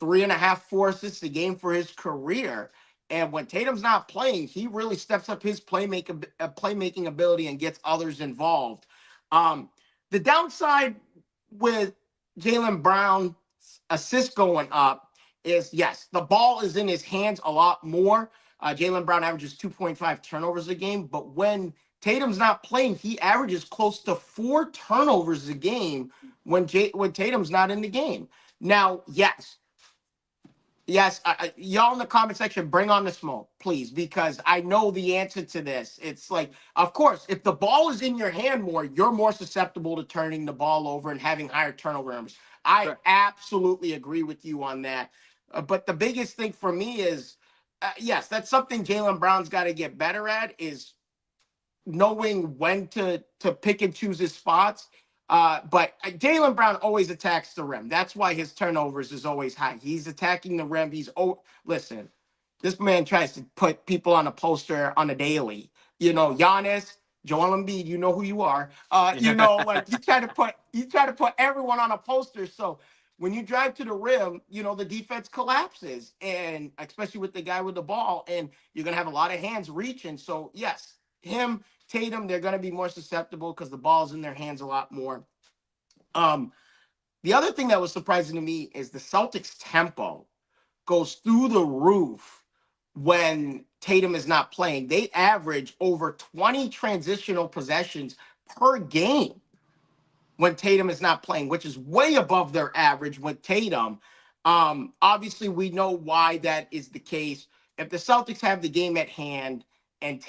[SPEAKER 3] 3.5, 4 assists a game for his career. And when Tatum's not playing, he really steps up his playmaking ability and gets others involved. The downside with Jaylen Brown's assists going up is, yes, the ball is in his hands a lot more. Jaylen Brown averages 2.5 turnovers a game, but when Tatum's not playing, he averages close to 4 turnovers a game when Tatum's not in the game. Now, yes, y'all in the comment section, bring on the smoke, please, because I know the answer to this. It's like, of course, if the ball is in your hand more, you're more susceptible to turning the ball over and having higher turnover numbers. I absolutely agree with you on that. But the biggest thing for me is, yes, that's something Jaylen Brown's got to get better at, is knowing when to pick and choose his spots. But Jaylen Brown always attacks the rim. That's why his turnovers is always high. He's attacking the rim. Listen, this man tries to put people on a poster on a daily. Giannis, Joel Embiid, you know who you are. Like you try to put everyone on a poster. So when you drive to the rim, the defense collapses, and especially with the guy with the ball, and you're gonna have a lot of hands reaching. So yes, him, Tatum, they're going to be more susceptible because the ball's in their hands a lot more. The other thing that was surprising to me is the Celtics tempo goes through the roof when Tatum is not playing. They average over 20 transitional possessions per game when Tatum is not playing, which is way above their average with Tatum. Obviously, we know why that is the case. If the Celtics have the game at hand, and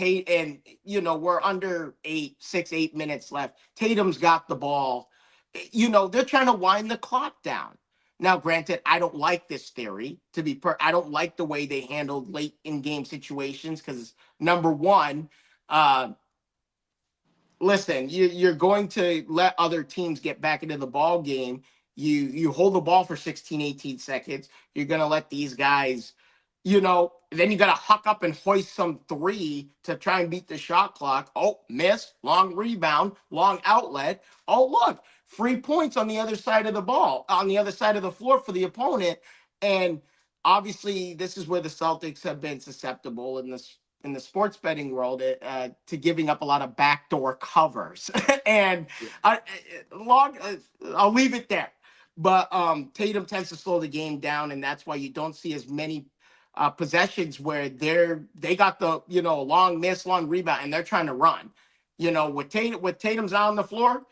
[SPEAKER 3] we're under 8 minutes left, Tatum's got the ball, they're trying to wind the clock down. Now, granted, I don't like this theory. I don't like the way they handled late in game situations because, number one, listen, you're going to let other teams get back into the ball game. You hold the ball for 16, 18 seconds. You're going to let these guys, then you got to huck up and hoist some 3 to try and beat the shot clock. Oh, miss, long rebound, long outlet. Oh, look, free points on the other side of the ball, on the other side of the floor for the opponent. And obviously, this is where the Celtics have been susceptible in the sports betting world to giving up a lot of backdoor covers. And I'll leave it there. But Tatum tends to slow the game down, and that's why you don't see as many possessions where they got the long miss, long rebound, and they're trying to run. With Tatum's out on the floor,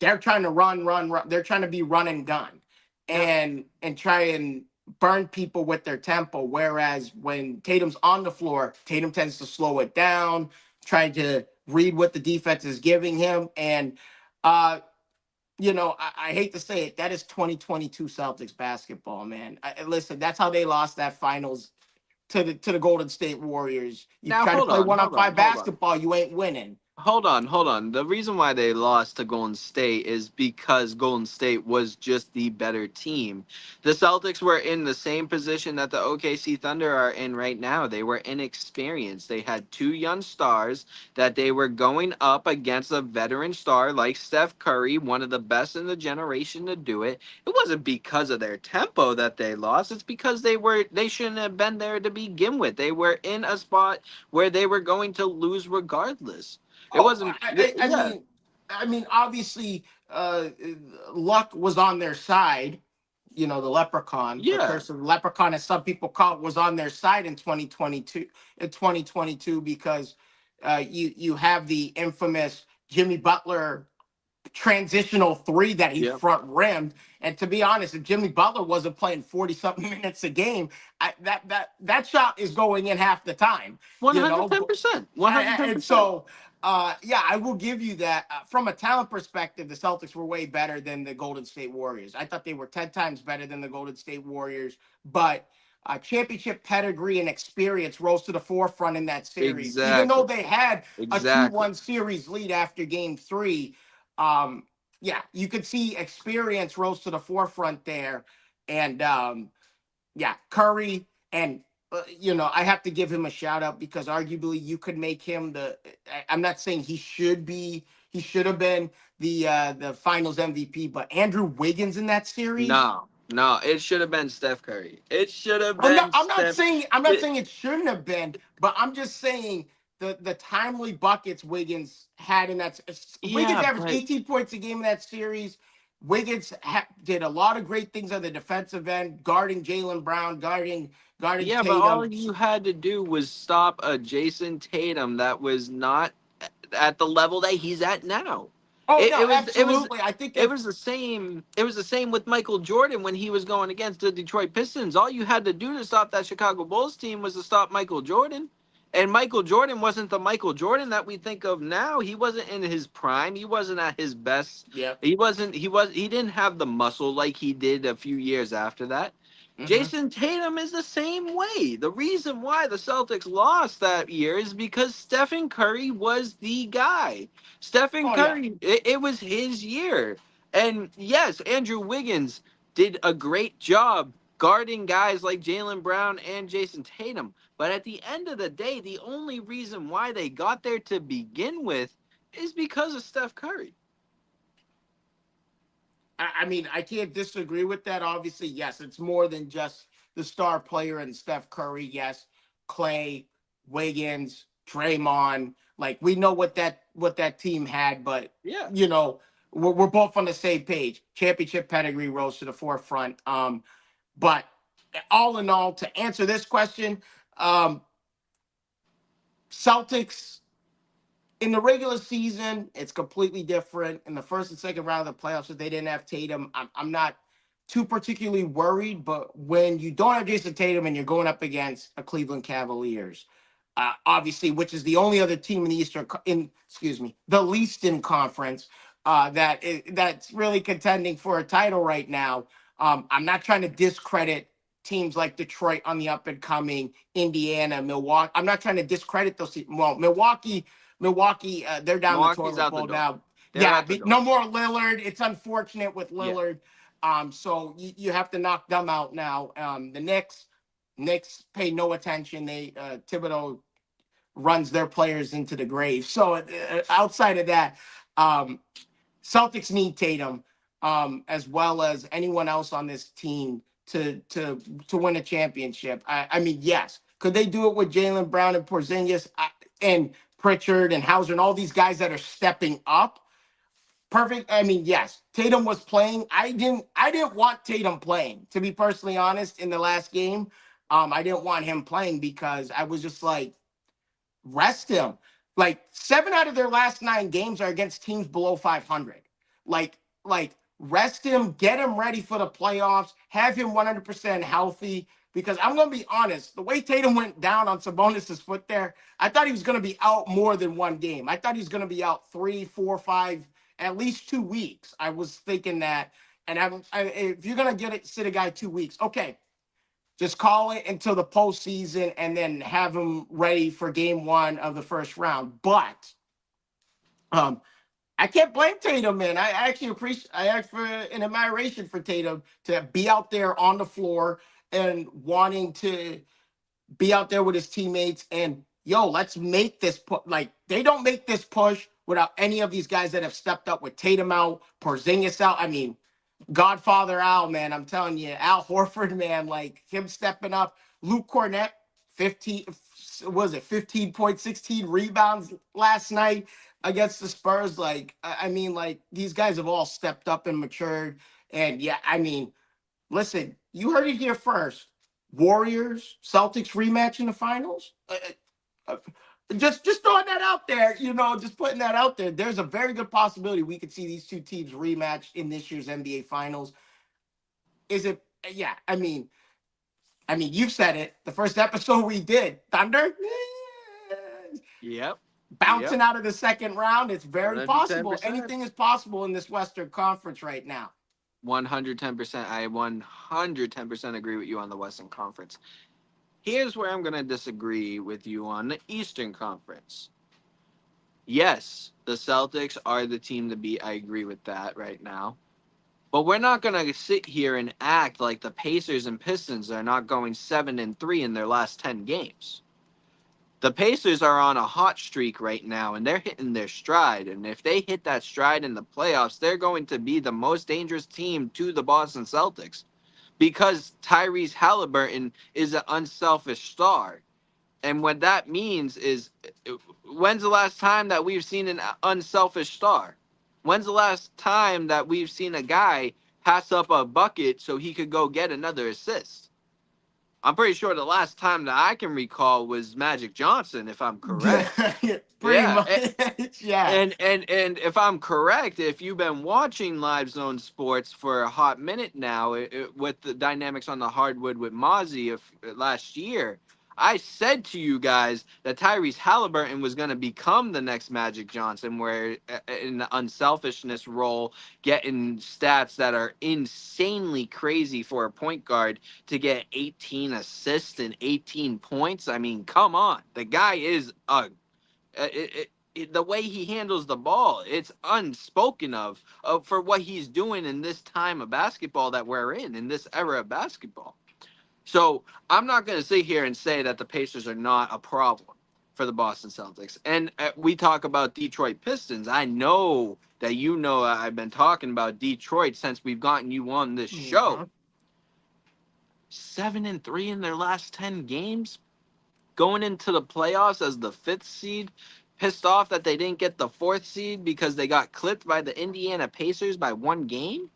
[SPEAKER 3] they're trying to run. They're trying to be run and gun, and try and burn people with their tempo. Whereas when Tatum's on the floor, Tatum tends to slow it down, try to read what the defense is giving him, and I hate to say it, that is 2022 Celtics basketball, man. Listen, that's how they lost that finals to the Golden State Warriors. You try to play 1-on-5 basketball, you ain't winning.
[SPEAKER 2] Hold on. The reason why they lost to Golden State is because Golden State was just the better team. The Celtics were in the same position that the OKC Thunder are in right now. They were inexperienced. They had 2 young stars that they were going up against a veteran star like Steph Curry, one of the best in the generation to do it. It wasn't because of their tempo that they lost. It's because they shouldn't have been there to begin with. They were in a spot where they were going to lose regardless. It wasn't.
[SPEAKER 3] I mean, obviously, luck was on their side. The leprechaun, the curse of the leprechaun, as some people call it, was on their side in 2022. Because you have the infamous Jimmy Butler transitional 3 that he front rimmed. And to be honest, if Jimmy Butler wasn't playing 40-something minutes a game, that shot is going in half the time.
[SPEAKER 2] 110%. 110%.
[SPEAKER 3] And so. I will give you that. From a talent perspective, the Celtics were way better than the Golden State Warriors. I thought they were 10 times better than the Golden State Warriors. But championship pedigree and experience rose to the forefront in that series. Even though
[SPEAKER 2] Exactly.
[SPEAKER 3] they had a
[SPEAKER 2] Exactly.
[SPEAKER 3] 2-1 series lead after game 3, yeah, you could see experience rose to the forefront there. And yeah, Curry and I have to give him a shout out because arguably you could make him I'm not saying he should have been the Finals MVP, but Andrew Wiggins in that series.
[SPEAKER 2] No, no, it should have been Steph Curry. It should have
[SPEAKER 3] I'm not
[SPEAKER 2] been
[SPEAKER 3] I'm not
[SPEAKER 2] Steph.
[SPEAKER 3] saying I'm not
[SPEAKER 2] It,
[SPEAKER 3] saying it shouldn't have been, but I'm just saying the timely buckets Wiggins had in that. Wiggins
[SPEAKER 2] yeah,
[SPEAKER 3] averaged
[SPEAKER 2] but
[SPEAKER 3] 18 points a game in that series. Wiggins did a lot of great things on the defensive end, guarding Jaylen Brown, guarding
[SPEAKER 2] yeah, but all
[SPEAKER 3] Tatum.
[SPEAKER 2] you had to do was stop a Jason Tatum that was not at the level that he's at now.
[SPEAKER 3] Oh
[SPEAKER 2] It,
[SPEAKER 3] no,
[SPEAKER 2] it was it was
[SPEAKER 3] absolutely. I think
[SPEAKER 2] it
[SPEAKER 3] if
[SPEAKER 2] was the same. It was the same with Michael Jordan when he was going against the Detroit Pistons. All you had to do to stop that Chicago Bulls team was to stop Michael Jordan. And Michael Jordan wasn't the Michael Jordan that we think of now. He wasn't in his prime. He wasn't at his best.
[SPEAKER 3] yeah.
[SPEAKER 2] He didn't have the muscle like he did a few years after that.
[SPEAKER 3] Hmm.
[SPEAKER 2] Jason Tatum is the same way. The reason why the Celtics lost that year is because Stephen Curry was the guy. Stephen
[SPEAKER 3] Oh yeah.
[SPEAKER 2] Curry, it was his year. And yes, Andrew Wiggins did a great job guarding guys like Jaylen Brown and Jason Tatum. But at the end of the day, the only reason why they got there to begin with is because of Steph Curry.
[SPEAKER 3] I mean, I can't disagree with that. Obviously, yes, it's more than just the star player and Steph Curry. Yes, Clay, Wiggins, Draymond. Like we know what that team had, but
[SPEAKER 2] Yeah.
[SPEAKER 3] we're both on the same page. Championship pedigree rose to the forefront. But all in all, to answer this question, Celtics in the regular season, it's completely different. In the first and second round of the playoffs, if they didn't have Tatum, I'm not too particularly worried. But when you don't have Jason Tatum and you're going up against a Cleveland Cavaliers, obviously, which is the only other team in the the Leaston Conference that's really contending for a title right now. I'm not trying to discredit teams like Detroit on the up and coming, Indiana, Milwaukee. I'm not trying to discredit those teams. Well, Milwaukee, they're down the
[SPEAKER 2] Milwaukee's
[SPEAKER 3] toilet
[SPEAKER 2] out the
[SPEAKER 3] bowl
[SPEAKER 2] door.
[SPEAKER 3] now.
[SPEAKER 2] They're
[SPEAKER 3] Yeah,
[SPEAKER 2] out the door.
[SPEAKER 3] no more Lillard. It's unfortunate with
[SPEAKER 2] Yeah.
[SPEAKER 3] Lillard. So you have to knock them out now. The Knicks pay no attention. Thibodeau runs their players into the grave. So outside of that, Celtics need Tatum, as well as anyone else on this team to win a championship. I mean, yes. Could they do it with Jaylen Brown and Porzingis and Pritchard and Hauser and all these guys that are stepping up? Perfect. I mean, yes. Tatum was playing. I didn't want Tatum playing, to be personally honest, in the last game. I didn't want him playing because I was just like, rest him. Like 7 out of their last 9 games are against teams below 500. Like rest him, get him ready for the playoffs, have him 100% healthy. Because I'm gonna be honest, the way Tatum went down on Sabonis' foot there, I thought he was gonna be out more than one game. I thought he was gonna be out 3, 4, 5, at least 2 weeks. I was thinking that. And if you're gonna sit a guy 2 weeks, okay, just call it until the postseason and then have him ready for game 1 of the first round. But I can't blame Tatum, man. I actually ask for an admiration for Tatum to be out there on the floor and wanting to be out there with his teammates and let's make this like they don't make this push without any of these guys that have stepped up with Tatum out, Porzingis out. I mean, Godfather Al, man, I'm telling you, Al Horford, man, like him stepping up. Luke Cornett, 15 points, 16 rebounds last night against the Spurs. Like, I mean, like these guys have all stepped up and matured. And yeah, I mean, listen, you heard it here first. Warriors, Celtics rematch in the finals. Just throwing that out there, just putting that out there. There's a very good possibility we could see these two teams rematch in this year's NBA Finals. Is it? Yeah, I mean, you've said it. The first episode we did, Thunder,
[SPEAKER 2] Yep.
[SPEAKER 3] bouncing out of the second round. It's very possible.
[SPEAKER 2] 110%.
[SPEAKER 3] Anything is possible in this Western Conference right now.
[SPEAKER 2] 110%. I 110% agree with you on the Western Conference. Here's where I'm going to disagree with you on the Eastern Conference. Yes, the Celtics are the team to beat. I agree with that right now. But we're not going to sit here and act like the Pacers and Pistons are not going 7-3 in their last 10 games. The Pacers are on a hot streak right now, and they're hitting their stride. And if they hit that stride in the playoffs, they're going to be the most dangerous team to the Boston Celtics because Tyrese Halliburton is an unselfish star. And what that means is, when's the last time that we've seen an unselfish star? When's the last time that we've seen a guy pass up a bucket so he could go get another assist? I'm pretty sure the last time that I can recall was Magic Johnson, if I'm correct.
[SPEAKER 3] Pretty
[SPEAKER 2] Yeah.
[SPEAKER 3] much. Yeah.
[SPEAKER 2] And if I'm correct, if you've been watching Live Zone Sports for a hot minute now, with the dynamics on the hardwood with Mozzie last year, I said to you guys that Tyrese Halliburton was going to become the next Magic Johnson, where in the unselfishness role, getting stats that are insanely crazy for a point guard to get 18 assists and 18 points. I mean, come on. The guy is the way he handles the ball, it's unspoken of for what he's doing in this time of basketball that we're in this era of basketball. So I'm not going to sit here and say that the Pacers are not a problem for the Boston Celtics. And we talk about Detroit Pistons. I know that I've been talking about Detroit since we've gotten you on this show. 7-3 in their last 10 games, going into the playoffs as the 5th seed, pissed off that they didn't get the 4th seed because they got clipped by the Indiana Pacers by 1 game.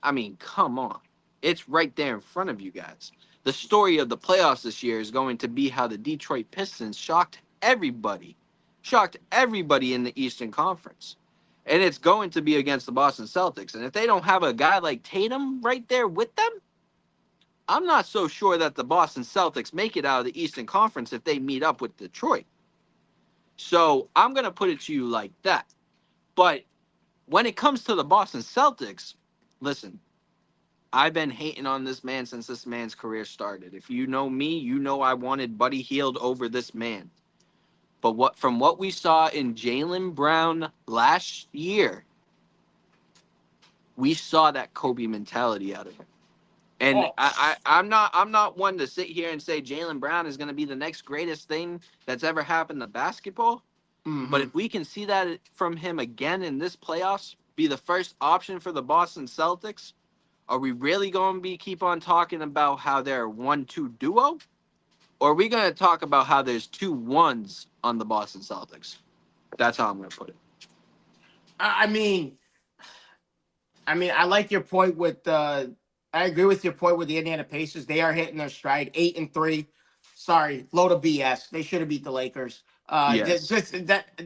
[SPEAKER 2] I mean, come on. It's right there in front of you guys. The story of the playoffs this year is going to be how the Detroit Pistons shocked everybody in the Eastern Conference. And it's going to be against the Boston Celtics. And if they don't have a guy like Tatum right there with them, I'm not so sure that the Boston Celtics make it out of the Eastern Conference if they meet up with Detroit. So I'm going to put it to you like that. But when it comes to the Boston Celtics, listen, I've been hating on this man since this man's career started. If you know me, you know I wanted Buddy Hield over this man. But from what we saw in Jaylen Brown last year, we saw that Kobe mentality out of him. And I'm not one to sit here and say Jaylen Brown is going to be the next greatest thing that's ever happened to basketball.
[SPEAKER 3] Mm-hmm.
[SPEAKER 2] But if we can see that from him again in this playoffs, be the first option for the Boston Celtics, are we really going to keep on talking about how they're a 1-2 duo? Or are we going to talk about how there's 2 1s on the Boston Celtics? That's how I'm going to put it.
[SPEAKER 3] I mean, I like your point with I agree with your point with the Indiana Pacers. They are hitting their stride. 8-3. Sorry, load of BS. They should have beat the Lakers.
[SPEAKER 2] Yes.
[SPEAKER 3] Just that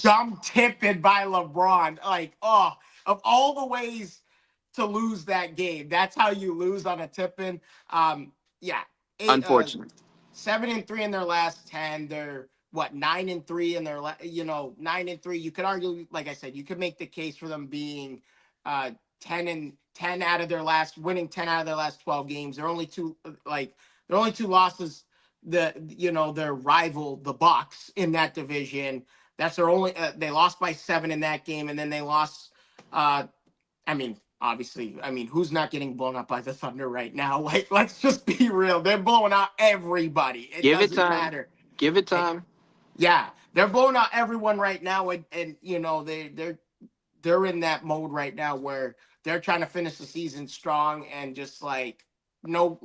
[SPEAKER 3] dumb tip-in by LeBron. Like, of all the ways to lose that game, that's how you lose on a tip-in.
[SPEAKER 2] Unfortunate.
[SPEAKER 3] 7-3 in their last 10. They're 9-3 in their 9-3. You could argue, like I said, you could make the case for them being 10 out of their last 12 games. They're only two losses. Their rival, the Bucks, in that division. That's their only. They lost by 7 in that game, and then they lost. Obviously, who's not getting blown up by the Thunder right now? Like, let's just be real. They're blowing out everybody. It doesn't matter.
[SPEAKER 2] Give it time.
[SPEAKER 3] Yeah, they're blowing out everyone right now, and they're in that mode right now where they're trying to finish the season strong and just no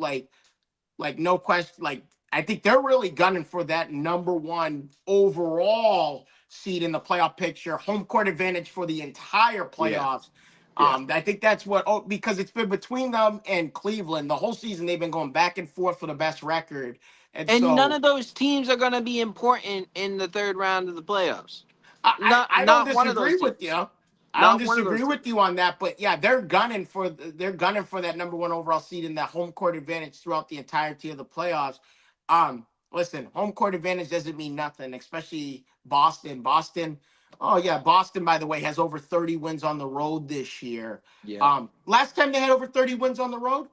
[SPEAKER 3] question. I think they're really gunning for that number 1 overall seed in the playoff picture, home court advantage for the entire playoffs. Yeah. I think that's because it's been between them and Cleveland the whole season. They've been going back and forth for the best record, and so
[SPEAKER 2] none of those teams are going to be important in the 3rd round of the playoffs.
[SPEAKER 3] I don't disagree with you. I don't disagree with you on that, but yeah, they're gunning for that number 1 overall seed and that home court advantage throughout the entirety of the playoffs. Listen, home court advantage doesn't mean nothing, especially Boston. Boston, Oh yeah, Boston, by the way, has over 30 wins on the road this year.
[SPEAKER 2] Yeah.
[SPEAKER 3] Last time they had over 30 wins on the road,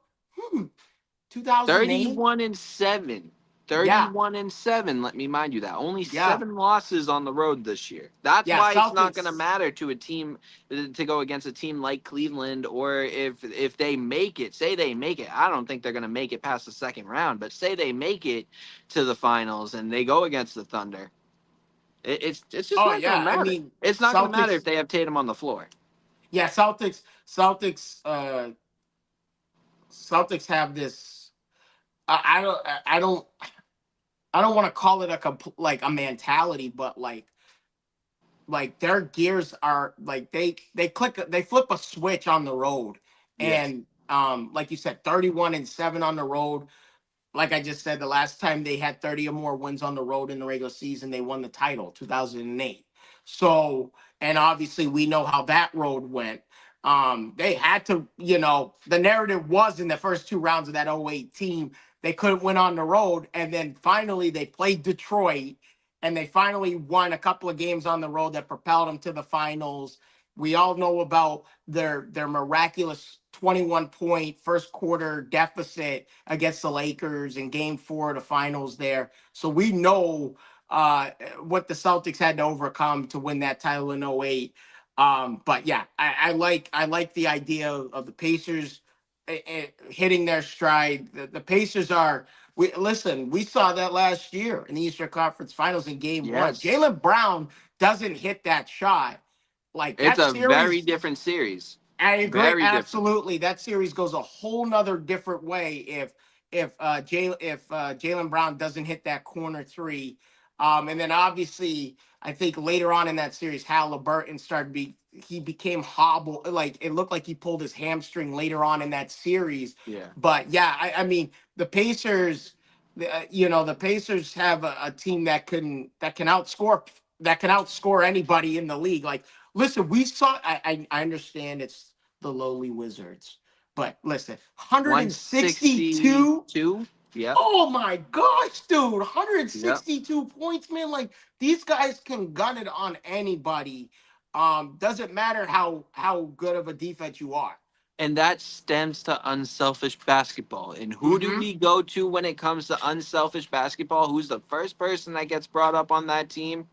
[SPEAKER 3] 2008.
[SPEAKER 2] 31 and 7.
[SPEAKER 3] Yeah,
[SPEAKER 2] 31 and 7, let me mind you that. Only
[SPEAKER 3] yeah,
[SPEAKER 2] 7 losses on the road this year. That's
[SPEAKER 3] yeah.
[SPEAKER 2] why it's not going to
[SPEAKER 3] Celtics.
[SPEAKER 2] matter to a team to go against a team like Cleveland, or if they make it, say they make it. I don't think they're going to make it past the second round, but say they make it to the finals and they go against the Thunder. It's just
[SPEAKER 3] Oh
[SPEAKER 2] not going to
[SPEAKER 3] yeah, I
[SPEAKER 2] matter.
[SPEAKER 3] mean
[SPEAKER 2] It's not going to matter if
[SPEAKER 3] Celtics.
[SPEAKER 2] they have Tatum on the floor.
[SPEAKER 3] Yeah, Celtics. Celtics have this. I don't. I don't want to call it like a mentality, but like their gears are like they flip a switch on the road,
[SPEAKER 2] Yes.
[SPEAKER 3] and like you said, 31 and 7 on the road. Like I just said, the last time they had 30 or more wins on the road in the regular season, they won the title, 2008. So, and obviously we know how that road went. They had to, the narrative was in the first 2 rounds of that '08 team, they couldn't win on the road. And then finally they played Detroit and they finally won a couple of games on the road that propelled them to the finals. We all know about their miraculous 21-point first quarter deficit against the Lakers in Game 4 of the finals there. So we know what the Celtics had to overcome to win that title in '08. But yeah, I like the idea of the Pacers hitting their stride. The Pacers are. We saw that last year in the Eastern Conference Finals in Game 1.
[SPEAKER 2] Yes.
[SPEAKER 3] Jaylen Brown doesn't hit that shot. Like
[SPEAKER 2] It's
[SPEAKER 3] that
[SPEAKER 2] a very
[SPEAKER 3] series,
[SPEAKER 2] different series.
[SPEAKER 3] I agree.
[SPEAKER 2] Very different.
[SPEAKER 3] Absolutely, that series goes a whole nother different way if Jaylen Brown doesn't hit that corner three. And then obviously, I think later on in that series, Halliburton he became hobble. Like it looked like he pulled his hamstring later on in that series.
[SPEAKER 2] Yeah.
[SPEAKER 3] But yeah, I mean the Pacers. The Pacers have a team that can outscore anybody in the league. Like, listen, we saw. I understand it's the lowly Wizards, but listen, 162.
[SPEAKER 2] 162. Yep.
[SPEAKER 3] Oh my gosh, dude,
[SPEAKER 2] Yep.
[SPEAKER 3] 162 points, man. Like these guys can gun it on anybody. Doesn't matter how good of a defense you are.
[SPEAKER 2] And that stems to unselfish basketball. And who do
[SPEAKER 3] Mm-hmm.
[SPEAKER 2] we go to when it comes to unselfish basketball? Who's the first person that gets brought up on that team?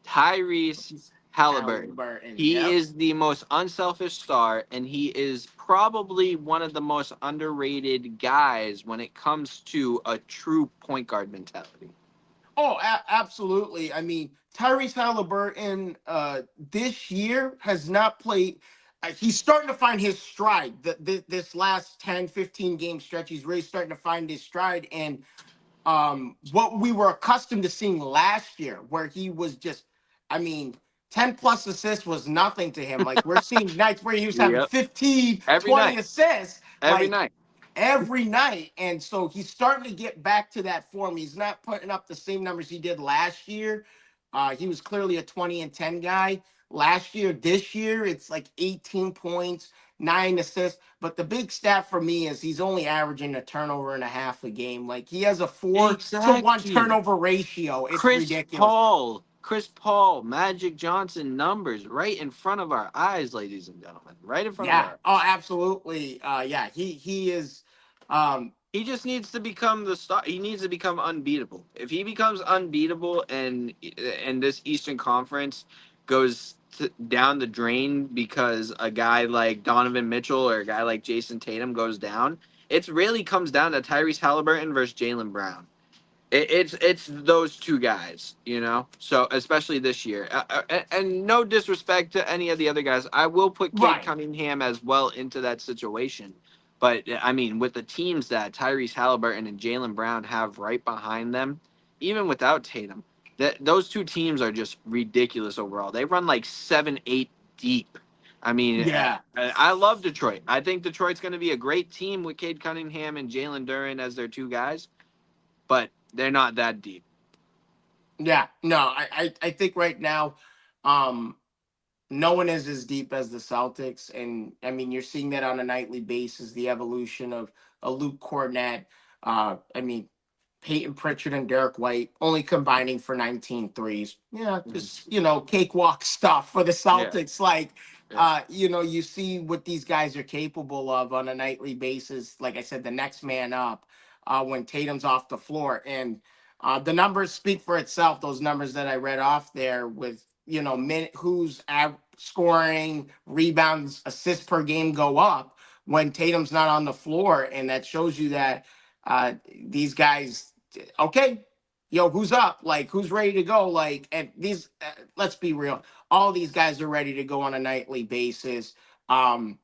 [SPEAKER 2] Tyrese Halliburton.
[SPEAKER 3] Halliburton.
[SPEAKER 2] He
[SPEAKER 3] Yep.
[SPEAKER 2] is the most unselfish star, and he is probably one of the most underrated guys when it comes to a true point guard mentality.
[SPEAKER 3] Oh, absolutely. I mean, Tyrese Halliburton this year has not played. He's starting to find his stride. This last 10, 15 game stretch, he's really starting to find his stride. And what we were accustomed to seeing last year, where he was just, I mean, 10 plus assists was nothing to him. Like we're seeing nights where he was having
[SPEAKER 2] Yep.
[SPEAKER 3] 15,
[SPEAKER 2] Every
[SPEAKER 3] 20
[SPEAKER 2] night.
[SPEAKER 3] assists.
[SPEAKER 2] Every
[SPEAKER 3] Like
[SPEAKER 2] night.
[SPEAKER 3] every night. And so he's starting to get back to that form. He's not putting up the same numbers he did last year. He was clearly a 20 and 10 guy last year. This year, it's like 18 points, 9 assists. But the big stat for me is he's only averaging a turnover and a half a game. Like he has a 4-to-1
[SPEAKER 2] Exactly.
[SPEAKER 3] turnover ratio. It's ridiculous.
[SPEAKER 2] Chris Paul, Magic Johnson numbers right in front of our eyes, ladies and gentlemen. Right in front of
[SPEAKER 3] Yeah.
[SPEAKER 2] our
[SPEAKER 3] Oh, absolutely. Yeah. He is.
[SPEAKER 2] He just needs to become the star. He needs to become unbeatable. If he becomes unbeatable and this Eastern Conference goes down the drain because a guy like Donovan Mitchell or a guy like Jason Tatum goes down, it really comes down to Tyrese Halliburton versus Jaylen Brown. It's those two guys, you know. So especially this year, and no disrespect to any of the other guys, I will put Cade
[SPEAKER 3] Right.
[SPEAKER 2] Cunningham as well into that situation. But I mean, with the teams that Tyrese Halliburton and Jaylen Brown have right behind them, even without Tatum, those two teams are just ridiculous overall. They run like 7-8 deep. I mean,
[SPEAKER 3] Yeah.
[SPEAKER 2] I love Detroit. I think Detroit's going to be a great team with Cade Cunningham and Jalen Duren as their two guys, but they're not that deep.
[SPEAKER 3] Yeah. No, I think right now, no one is as deep as the Celtics. And I mean, you're seeing that on a nightly basis, the evolution of a Luke Cornett. I mean, Peyton Pritchard and Derek White only combining for 19 threes. Yeah, just, cakewalk stuff for the
[SPEAKER 2] Yeah.
[SPEAKER 3] Celtics. Like,
[SPEAKER 2] Yeah.
[SPEAKER 3] you see what these guys are capable of on a nightly basis. Like I said, the next man up when Tatum's off the floor. And the numbers speak for itself. Those numbers that I read off there with, who's scoring, rebounds, assists per game go up when Tatum's not on the floor. And that shows you that these guys, okay, who's up? Like, who's ready to go? Like, and these, let's be real, all these guys are ready to go on a nightly basis. The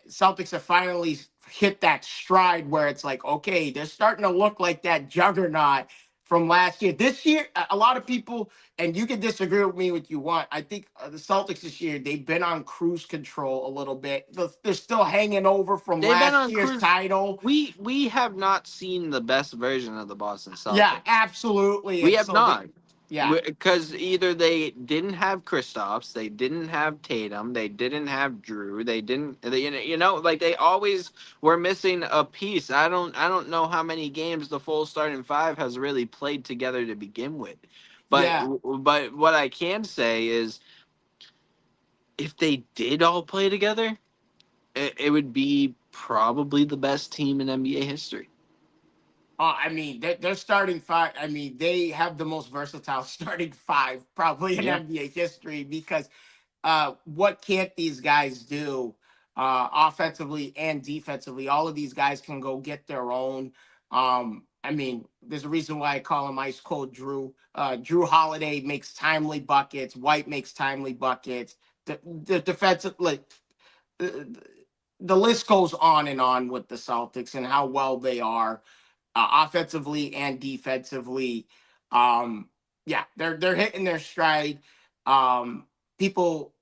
[SPEAKER 3] Celtics have finally hit that stride where it's like, okay, they're starting to look like that juggernaut from last year. This year, a lot of people, and you can disagree with me what you want. I think the Celtics this year, they've been on cruise control a little bit. They're still hanging over from
[SPEAKER 2] They've been
[SPEAKER 3] last
[SPEAKER 2] on
[SPEAKER 3] year's
[SPEAKER 2] cruise.
[SPEAKER 3] title.
[SPEAKER 2] We have not seen the best version of the Boston Celtics.
[SPEAKER 3] Yeah, absolutely.
[SPEAKER 2] We
[SPEAKER 3] And
[SPEAKER 2] have
[SPEAKER 3] so
[SPEAKER 2] not.
[SPEAKER 3] yeah.
[SPEAKER 2] Because either they didn't have Kristaps, they didn't have Tatum, they didn't have Drew, they like they always were missing a piece. I don't know how many games the full starting five has really played together to begin with. But
[SPEAKER 3] Yeah.
[SPEAKER 2] but what I can say is if they did all play together, it would be probably the best team in NBA history.
[SPEAKER 3] I mean, they're starting five. I mean, they have the most versatile starting five probably in
[SPEAKER 2] Yeah.
[SPEAKER 3] NBA history because what can't these guys do offensively and defensively? All of these guys can go get their own. I mean, there's a reason why I call him Ice Cold Drew. Drew Holiday makes timely buckets. White makes timely buckets. The defensive, like, the list goes on and on with the Celtics and how well they are. Offensively and defensively. Yeah, they're hitting their stride. People,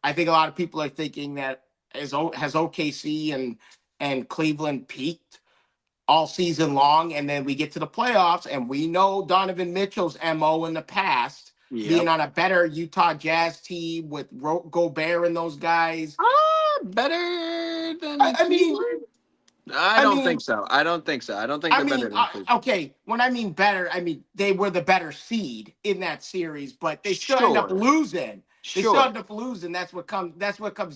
[SPEAKER 3] I think a lot of people are thinking that has OKC and Cleveland peaked all season long, and then we get to the playoffs, and we know Donovan Mitchell's MO in the past, being on a better Utah Jazz team with Gobert and those guys.
[SPEAKER 2] Better than
[SPEAKER 3] I mean.
[SPEAKER 2] I don't think so. I don't think so. I don't think they're better than Cleveland.
[SPEAKER 3] Okay, when I mean better, I mean they were the better seed in that series, but they still end up losing. They still end up losing. That's what comes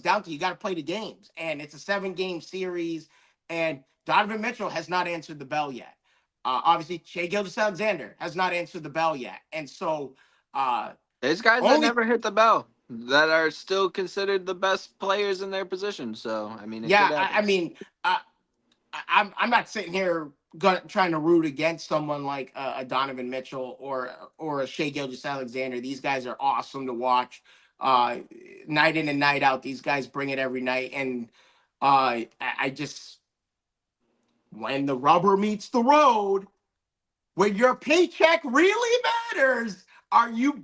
[SPEAKER 3] down to. You got to play the games, and it's a 7-game series. And Donovan Mitchell has not answered the bell yet. Obviously, Shai Gilgeous-Alexander has not answered the bell yet, and so
[SPEAKER 2] there's guys that never hit the bell that are still considered the best players in their position. So I mean,
[SPEAKER 3] I'm not sitting here trying to root against someone like a Donovan Mitchell or a Shai Gilgeous-Alexander. These guys are awesome to watch, night in and night out. These guys bring it every night, and I just, when the rubber meets the road, when your paycheck really matters, are you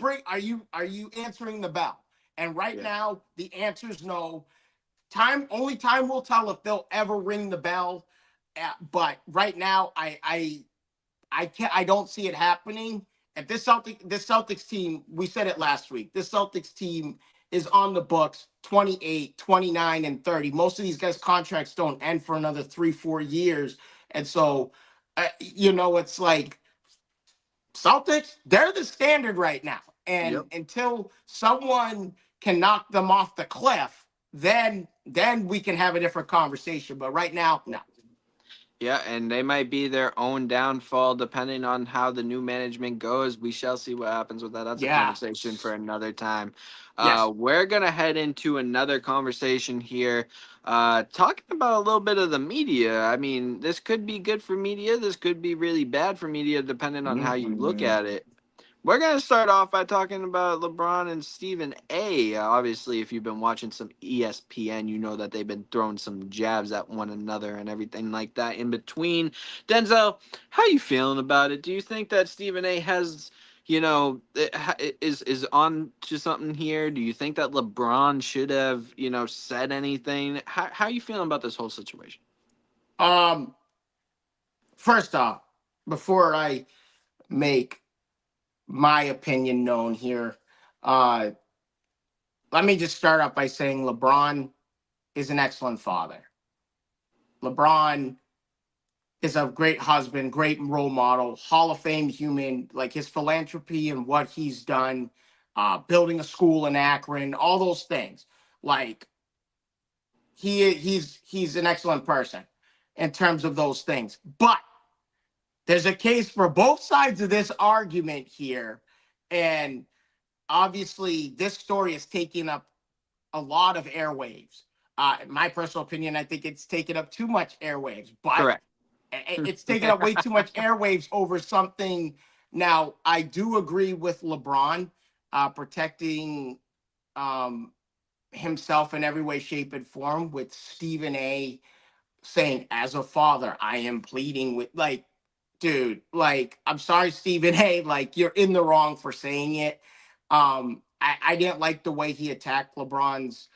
[SPEAKER 3] answering the bell? And right now, the answer is no. Only time will tell if they'll ever ring the bell. But right now, I don't see it happening. If this Celtics team, we said it last week, this Celtics team is on the books 28, 29, and 30. Most of these guys' contracts don't end for another 3-4 years. And so, it's like Celtics, they're the standard right now. And until someone can knock them off the cliff, then we can have a different conversation. But right now, no.
[SPEAKER 2] Yeah, and they might be their own downfall depending on how the new management goes. We shall see what happens with that. That's a conversation for another time. We're going to head into another conversation here, talking about a little bit of the media. I mean, this could be good for media. This could be really bad for media, depending on how you look at it. We're going to start off by talking about LeBron and Stephen A. Obviously, if you've been watching some ESPN, you know that they've been throwing some jabs at one another and everything like that in between. Denzel, how you feeling about it? Do you think that Stephen A. has, is on to something here? Do you think that LeBron should have, said anything? How you feeling about this whole situation?
[SPEAKER 3] First off, before I make my opinion known here, let me just start off by saying LeBron is an excellent father. LeBron is a great husband, great role model, Hall of Fame human, like his philanthropy and what he's done, building a school in Akron, all those things. Like he's an excellent person in terms of those things. But there's a case for both sides of this argument here. And obviously this story is taking up a lot of airwaves. In my personal opinion, I think it's taken up too much airwaves, but
[SPEAKER 2] Correct.
[SPEAKER 3] it's taken up way too much airwaves over something. Now, I do agree with LeBron protecting himself in every way, shape, and form, with Stephen A saying, as a father, I am pleading with, like, dude, like, I'm sorry, Stephen A, like, you're in the wrong for saying it. I didn't like the way he attacked LeBron's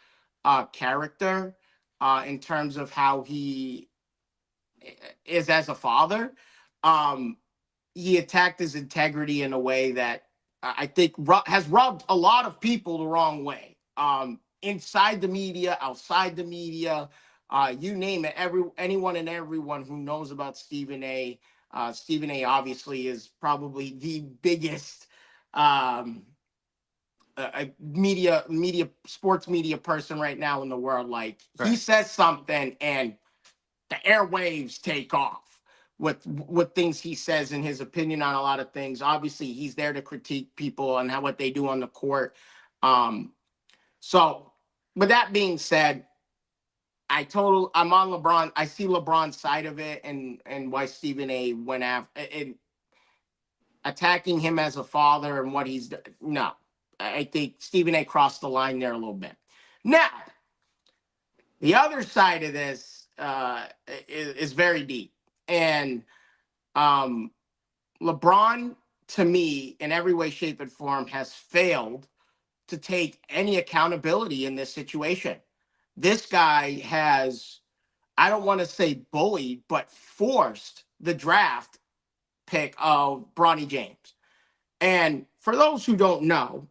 [SPEAKER 3] character in terms of how he is as a father. He attacked his integrity in a way that I think has rubbed a lot of people the wrong way. Inside the media, outside the media, you name it. Anyone and everyone who knows about Stephen A. Stephen A. obviously is probably the biggest sports media person right now in the world. Like, he says something and the airwaves take off with things he says and his opinion on a lot of things. Obviously, he's there to critique people and what they do on the court. So with that being said, I'm on LeBron. I see LeBron's side of it and why Stephen A went after and attacking him as a father and what he's done. No, I think Stephen A crossed the line there a little bit. Now, the other side of this is very deep. And LeBron, to me, in every way, shape, and form, has failed to take any accountability in this situation. This guy has, I don't want to say bullied, but forced the draft pick of Bronny James. And for those who don't know,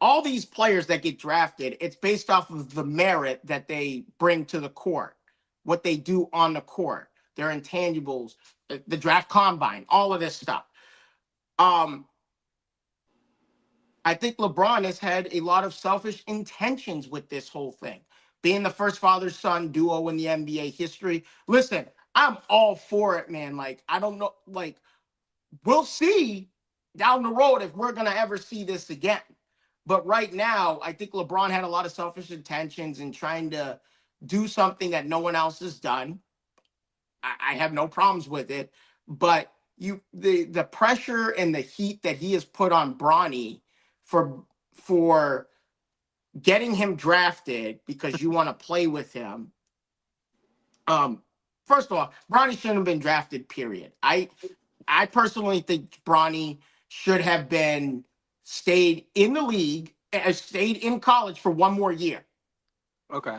[SPEAKER 3] all these players that get drafted, it's based off of the merit that they bring to the court, what they do on the court, their intangibles, the draft combine, all of this stuff. I think LeBron has had a lot of selfish intentions with this whole thing, being the first father-son duo in the NBA history. Listen, I'm all for it, man. Like, I don't know, like, we'll see down the road if we're going to ever see this again. But right now, I think LeBron had a lot of selfish intentions in trying to do something that no one else has done. I have no problems with it. But the pressure and the heat that he has put on Bronny for getting him drafted because you want to play with him. First of all, Bronny shouldn't have been drafted, period. I personally think Bronny should have been stayed in the league, stayed in college for one more year.
[SPEAKER 2] Okay.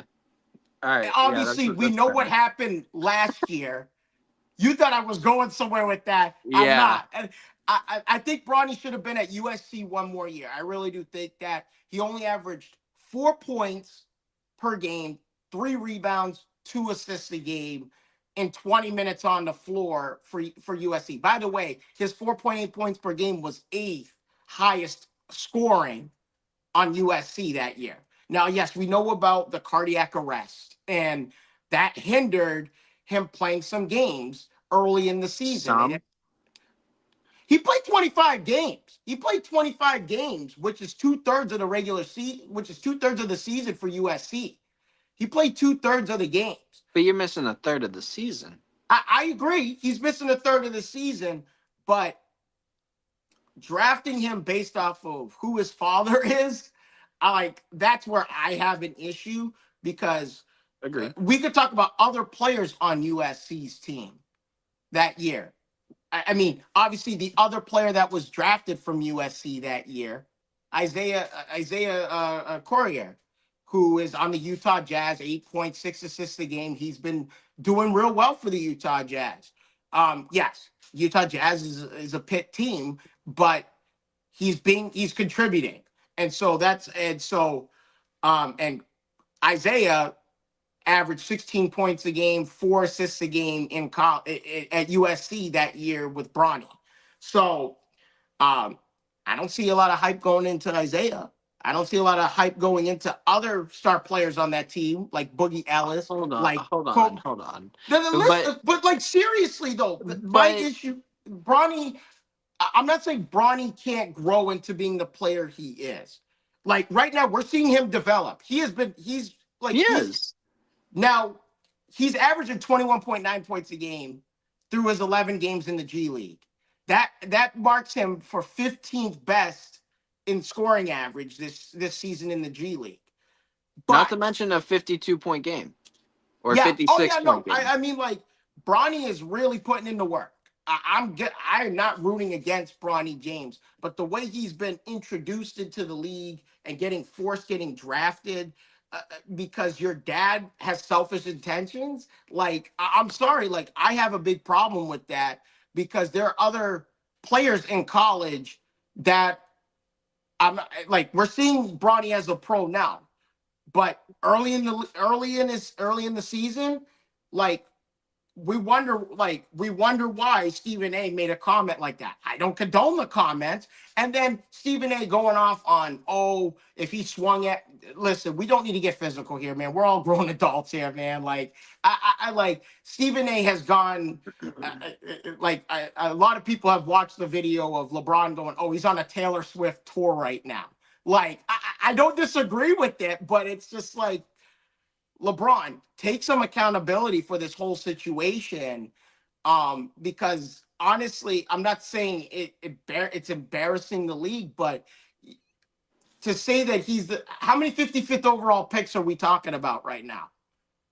[SPEAKER 2] All right.
[SPEAKER 3] Obviously,
[SPEAKER 2] yeah,
[SPEAKER 3] we know
[SPEAKER 2] fair.
[SPEAKER 3] what happened last year. You thought I was going somewhere with that.
[SPEAKER 2] Yeah.
[SPEAKER 3] I'm not. And I think Bronny should have been at USC one more year. I really do think that. He only averaged 4 points per game, 3 rebounds, 2 assists a game, in 20 minutes on the floor for USC. By the way, his 4.8 points per game was 8th highest scoring on USC that year. Now, yes, we know about the cardiac arrest, and that hindered him playing some games early in the season. He played 25 games. He played 25 games, which is 2/3 of the regular season, which is 2/3 of the season for USC. He played 2/3 of the games.
[SPEAKER 2] But you're missing a third of the season.
[SPEAKER 3] I agree. He's missing a third of the season, but drafting him based off of who his father is, that's where I have an issue, because
[SPEAKER 2] Agree.
[SPEAKER 3] we could talk about other players on USC's team that year. I mean, obviously, the other player that was drafted from USC that year, Isaiah Courier, who is on the Utah Jazz, 8.6 assists a game. He's been doing real well for the Utah Jazz. Yes, Utah Jazz is a pit team, but he's contributing. And Isaiah averaged 16 points a game, 4 assists a game at USC that year with Bronny. So I don't see a lot of hype going into Isaiah. I don't see a lot of hype going into other star players on that team, like Boogie Ellis.
[SPEAKER 2] Hold on,
[SPEAKER 3] like
[SPEAKER 2] hold on, hold on.
[SPEAKER 3] But like seriously though, my
[SPEAKER 2] But
[SPEAKER 3] issue, Bronny. I'm not saying Bronny can't grow into being the player he is. Like right now, we're seeing him develop. He's now he's averaging 21.9 points a game through his 11 games in the G League. That marks him for 15th best in scoring average this season in the G League. But,
[SPEAKER 2] not to mention a 52-point game or
[SPEAKER 3] yeah,
[SPEAKER 2] 56-point game.
[SPEAKER 3] I mean, like Bronny is really putting in the work. I'm not rooting against Bronny James, but the way he's been introduced into the league and getting drafted because your dad has selfish intentions, like I'm sorry, like I have a big problem with that because there are other players in college that like we're seeing Bronny as a pro now, but early in the season, like we wonder why Stephen A made a comment like that. I don't condone the comments. And then Stephen A going off on, if he swung at, listen, we don't need to get physical here, man. We're all grown adults here, man. Like, I like Stephen A has gone, a lot of people have watched the video of LeBron going, he's on a Taylor Swift tour right now. Like, I don't disagree with it, but it's just like, LeBron, take some accountability for this whole situation, because honestly, I'm not saying it's embarrassing the league, but to say that how many 55th overall picks are we talking about right now?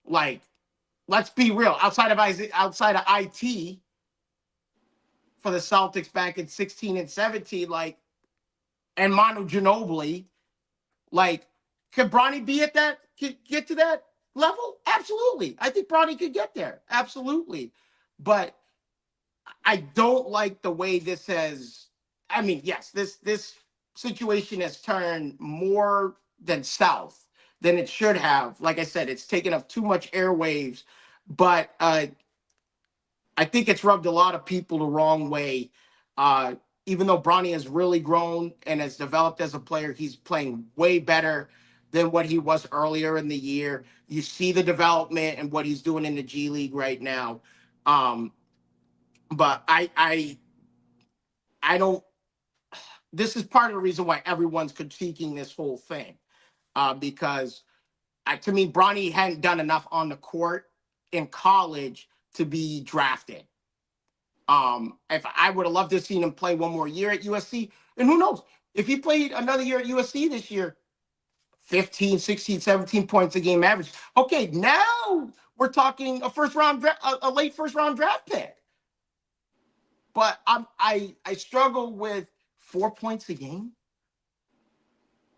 [SPEAKER 3] Like, let's be real. Outside of IT for the Celtics back in 16 and 17, like, and Manu Ginobili, like, could Bronny be at that? Get to that level? Absolutely. I think Bronny could get there. Absolutely. But I don't like the way this has, I mean, yes, this situation has turned more than south than it should have. Like I said, it's taken up too much airwaves, but I think it's rubbed a lot of people the wrong way. Even though Bronny has really grown and has developed as a player, he's playing way better than what he was earlier in the year. You see the development and what he's doing in the G League right now. But I don't. This is part of the reason why everyone's critiquing this whole thing, because to me, Bronny hadn't done enough on the court in college to be drafted. If I would have loved to see him play one more year at USC, and who knows if he played another year at USC this year. 15, 16, 17 points a game average. Okay, now we're talking a late first round draft pick. But I struggle with 4 points a game.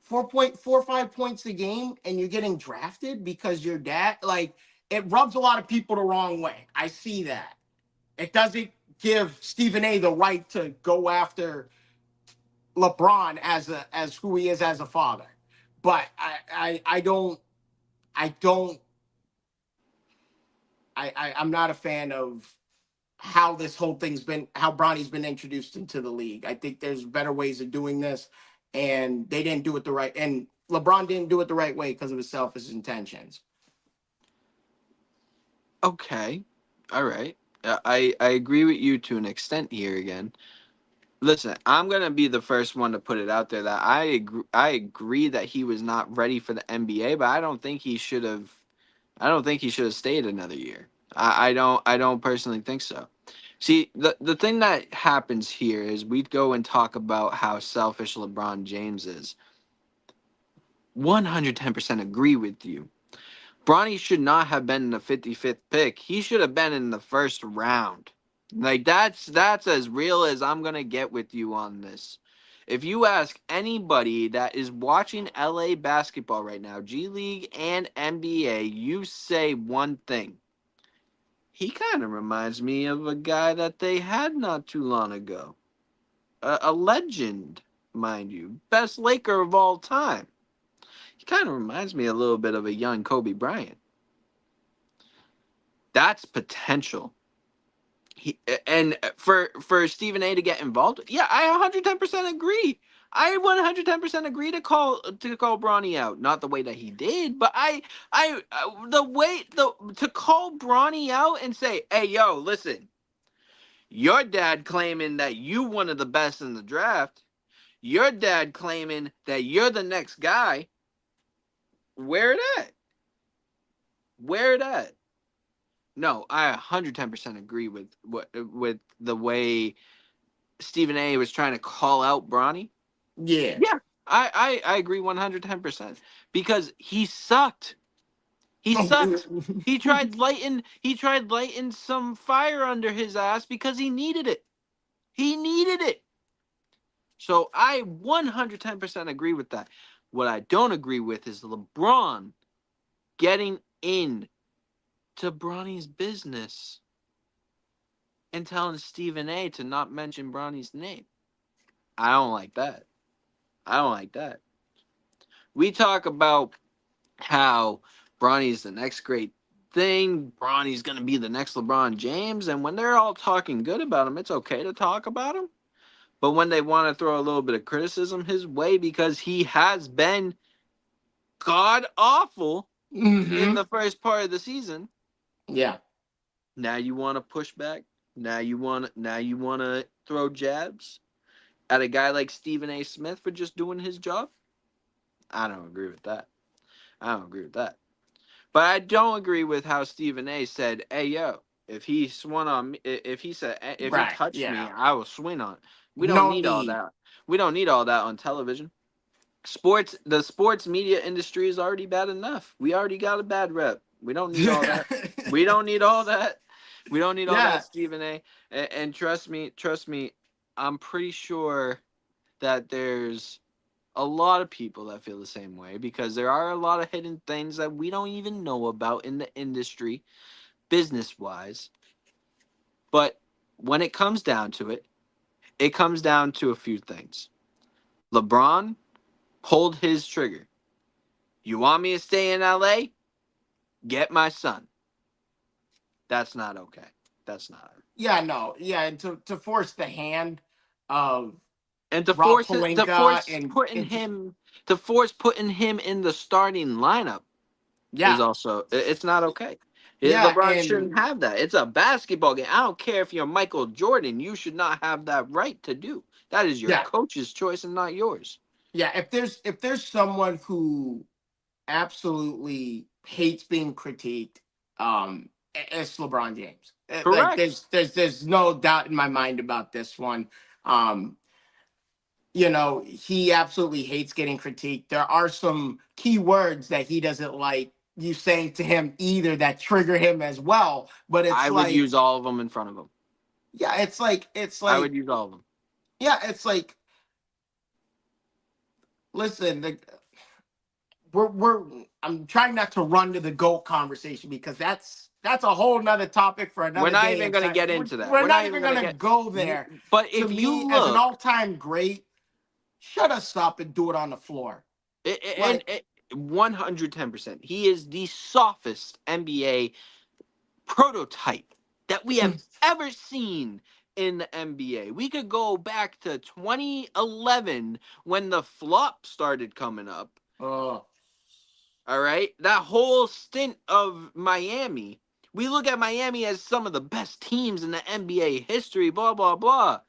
[SPEAKER 3] 4.45 points a game, and you're getting drafted because your dad, like, it rubs a lot of people the wrong way. I see that. It doesn't give Stephen A the right to go after LeBron as who he is as a father. But I'm not a fan of how this whole thing's been, how Bronny's been introduced into the league. I think there's better ways of doing this, and they didn't do it and LeBron didn't do it the right way because of his selfish intentions.
[SPEAKER 2] Okay. All right. I agree with you to an extent here again. Listen, I'm gonna be the first one to put it out there that I agree that he was not ready for the NBA, but I don't think he should have. I don't think he should have stayed another year. I don't personally think so. See, the thing that happens here is we'd go and talk about how selfish LeBron James is. 110% agree with you. Bronny should not have been in the 55th pick. He should have been in the first round. Like, that's as real as I'm going to get with you on this. If you ask anybody that is watching LA basketball right now, G League and NBA, you say one thing. He kind of reminds me of a guy that they had not too long ago. A legend, mind you. Best Laker of all time. He kind of reminds me a little bit of a young Kobe Bryant. That's potential. And for Stephen A to get involved, yeah, I 110% agree. I 110% agree to call Bronny out. Not the way that he did, but the way to call Bronny out and say, "Hey, yo, listen, your dad claiming that you one of the best in the draft, your dad claiming that you're the next guy. Where it at? Where it at?" No, I 110% agree with the way Stephen A was trying to call out Bronny.
[SPEAKER 3] Yeah.
[SPEAKER 2] Yeah, I agree 110% because he sucked. He sucked. He tried lighting some fire under his ass because he needed it. He needed it. So I 110% agree with that. What I don't agree with is LeBron getting in to Bronny's business and telling Stephen A to not mention Bronny's name. I don't like that. I don't like that. We talk about how Bronny's the next great thing. Bronny's going to be the next LeBron James. And when they're all talking good about him, it's okay to talk about him. But when they want to throw a little bit of criticism his way because he has been god awful in the first part of the season.
[SPEAKER 3] Yeah.
[SPEAKER 2] Now you want to push back. Now you want to throw jabs at a guy like Stephen A. Smith for just doing his job. I don't agree with that. But I don't agree with how Stephen A. said, "Hey, yo, if he swung on me, if he said, if he touched me, I will swing on it." We don't need all that. We don't need all that on television. The sports media industry is already bad enough. We already got a bad rep. We don't need all that. We don't need all that. We don't need all that, Stephen A. And trust me, I'm pretty sure that there's a lot of people that feel the same way because there are a lot of hidden things that we don't even know about in the industry, business-wise. But when it comes down to it, it comes down to a few things. LeBron pulled his trigger. You want me to stay in LA? Get my son. That's not okay. That's not.
[SPEAKER 3] Yeah, no. Yeah, and to force the hand of
[SPEAKER 2] and to
[SPEAKER 3] Rob
[SPEAKER 2] force putting him in the starting lineup is also it's not okay. LeBron shouldn't have that. It's a basketball game. I don't care if you're Michael Jordan. You should not have that right to do. That is your coach's choice and not yours.
[SPEAKER 3] Yeah, if there's someone who absolutely hates being critiqued, it's LeBron James.
[SPEAKER 2] Correct.
[SPEAKER 3] Like there's no doubt in my mind about this one. You know, he absolutely hates getting critiqued. There are some key words that he doesn't like you saying to him either that trigger him as well. But I
[SPEAKER 2] would use all of them in front of him.
[SPEAKER 3] Yeah, it's like
[SPEAKER 2] I would use all of them.
[SPEAKER 3] Yeah, it's like, listen, I'm trying not to run to the GOAT conversation because that's a whole nother topic for another day.
[SPEAKER 2] We're not even going to get into that.
[SPEAKER 3] We're not even going to go there.
[SPEAKER 2] But if you look,
[SPEAKER 3] as an all-time great, shut us up and do it on the floor.
[SPEAKER 2] 110%. He is the softest NBA prototype that we have ever seen in the NBA. We could go back to 2011 when the flop started coming up. All right? That whole stint of Miami. We look at Miami as some of the best teams in the NBA history, blah, blah, blah.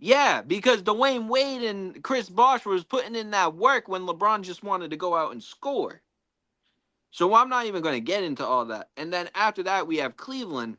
[SPEAKER 2] Yeah, because Dwayne Wade and Chris Bosh was putting in that work when LeBron just wanted to go out and score. So I'm not even going to get into all that. And then after that, we have Cleveland.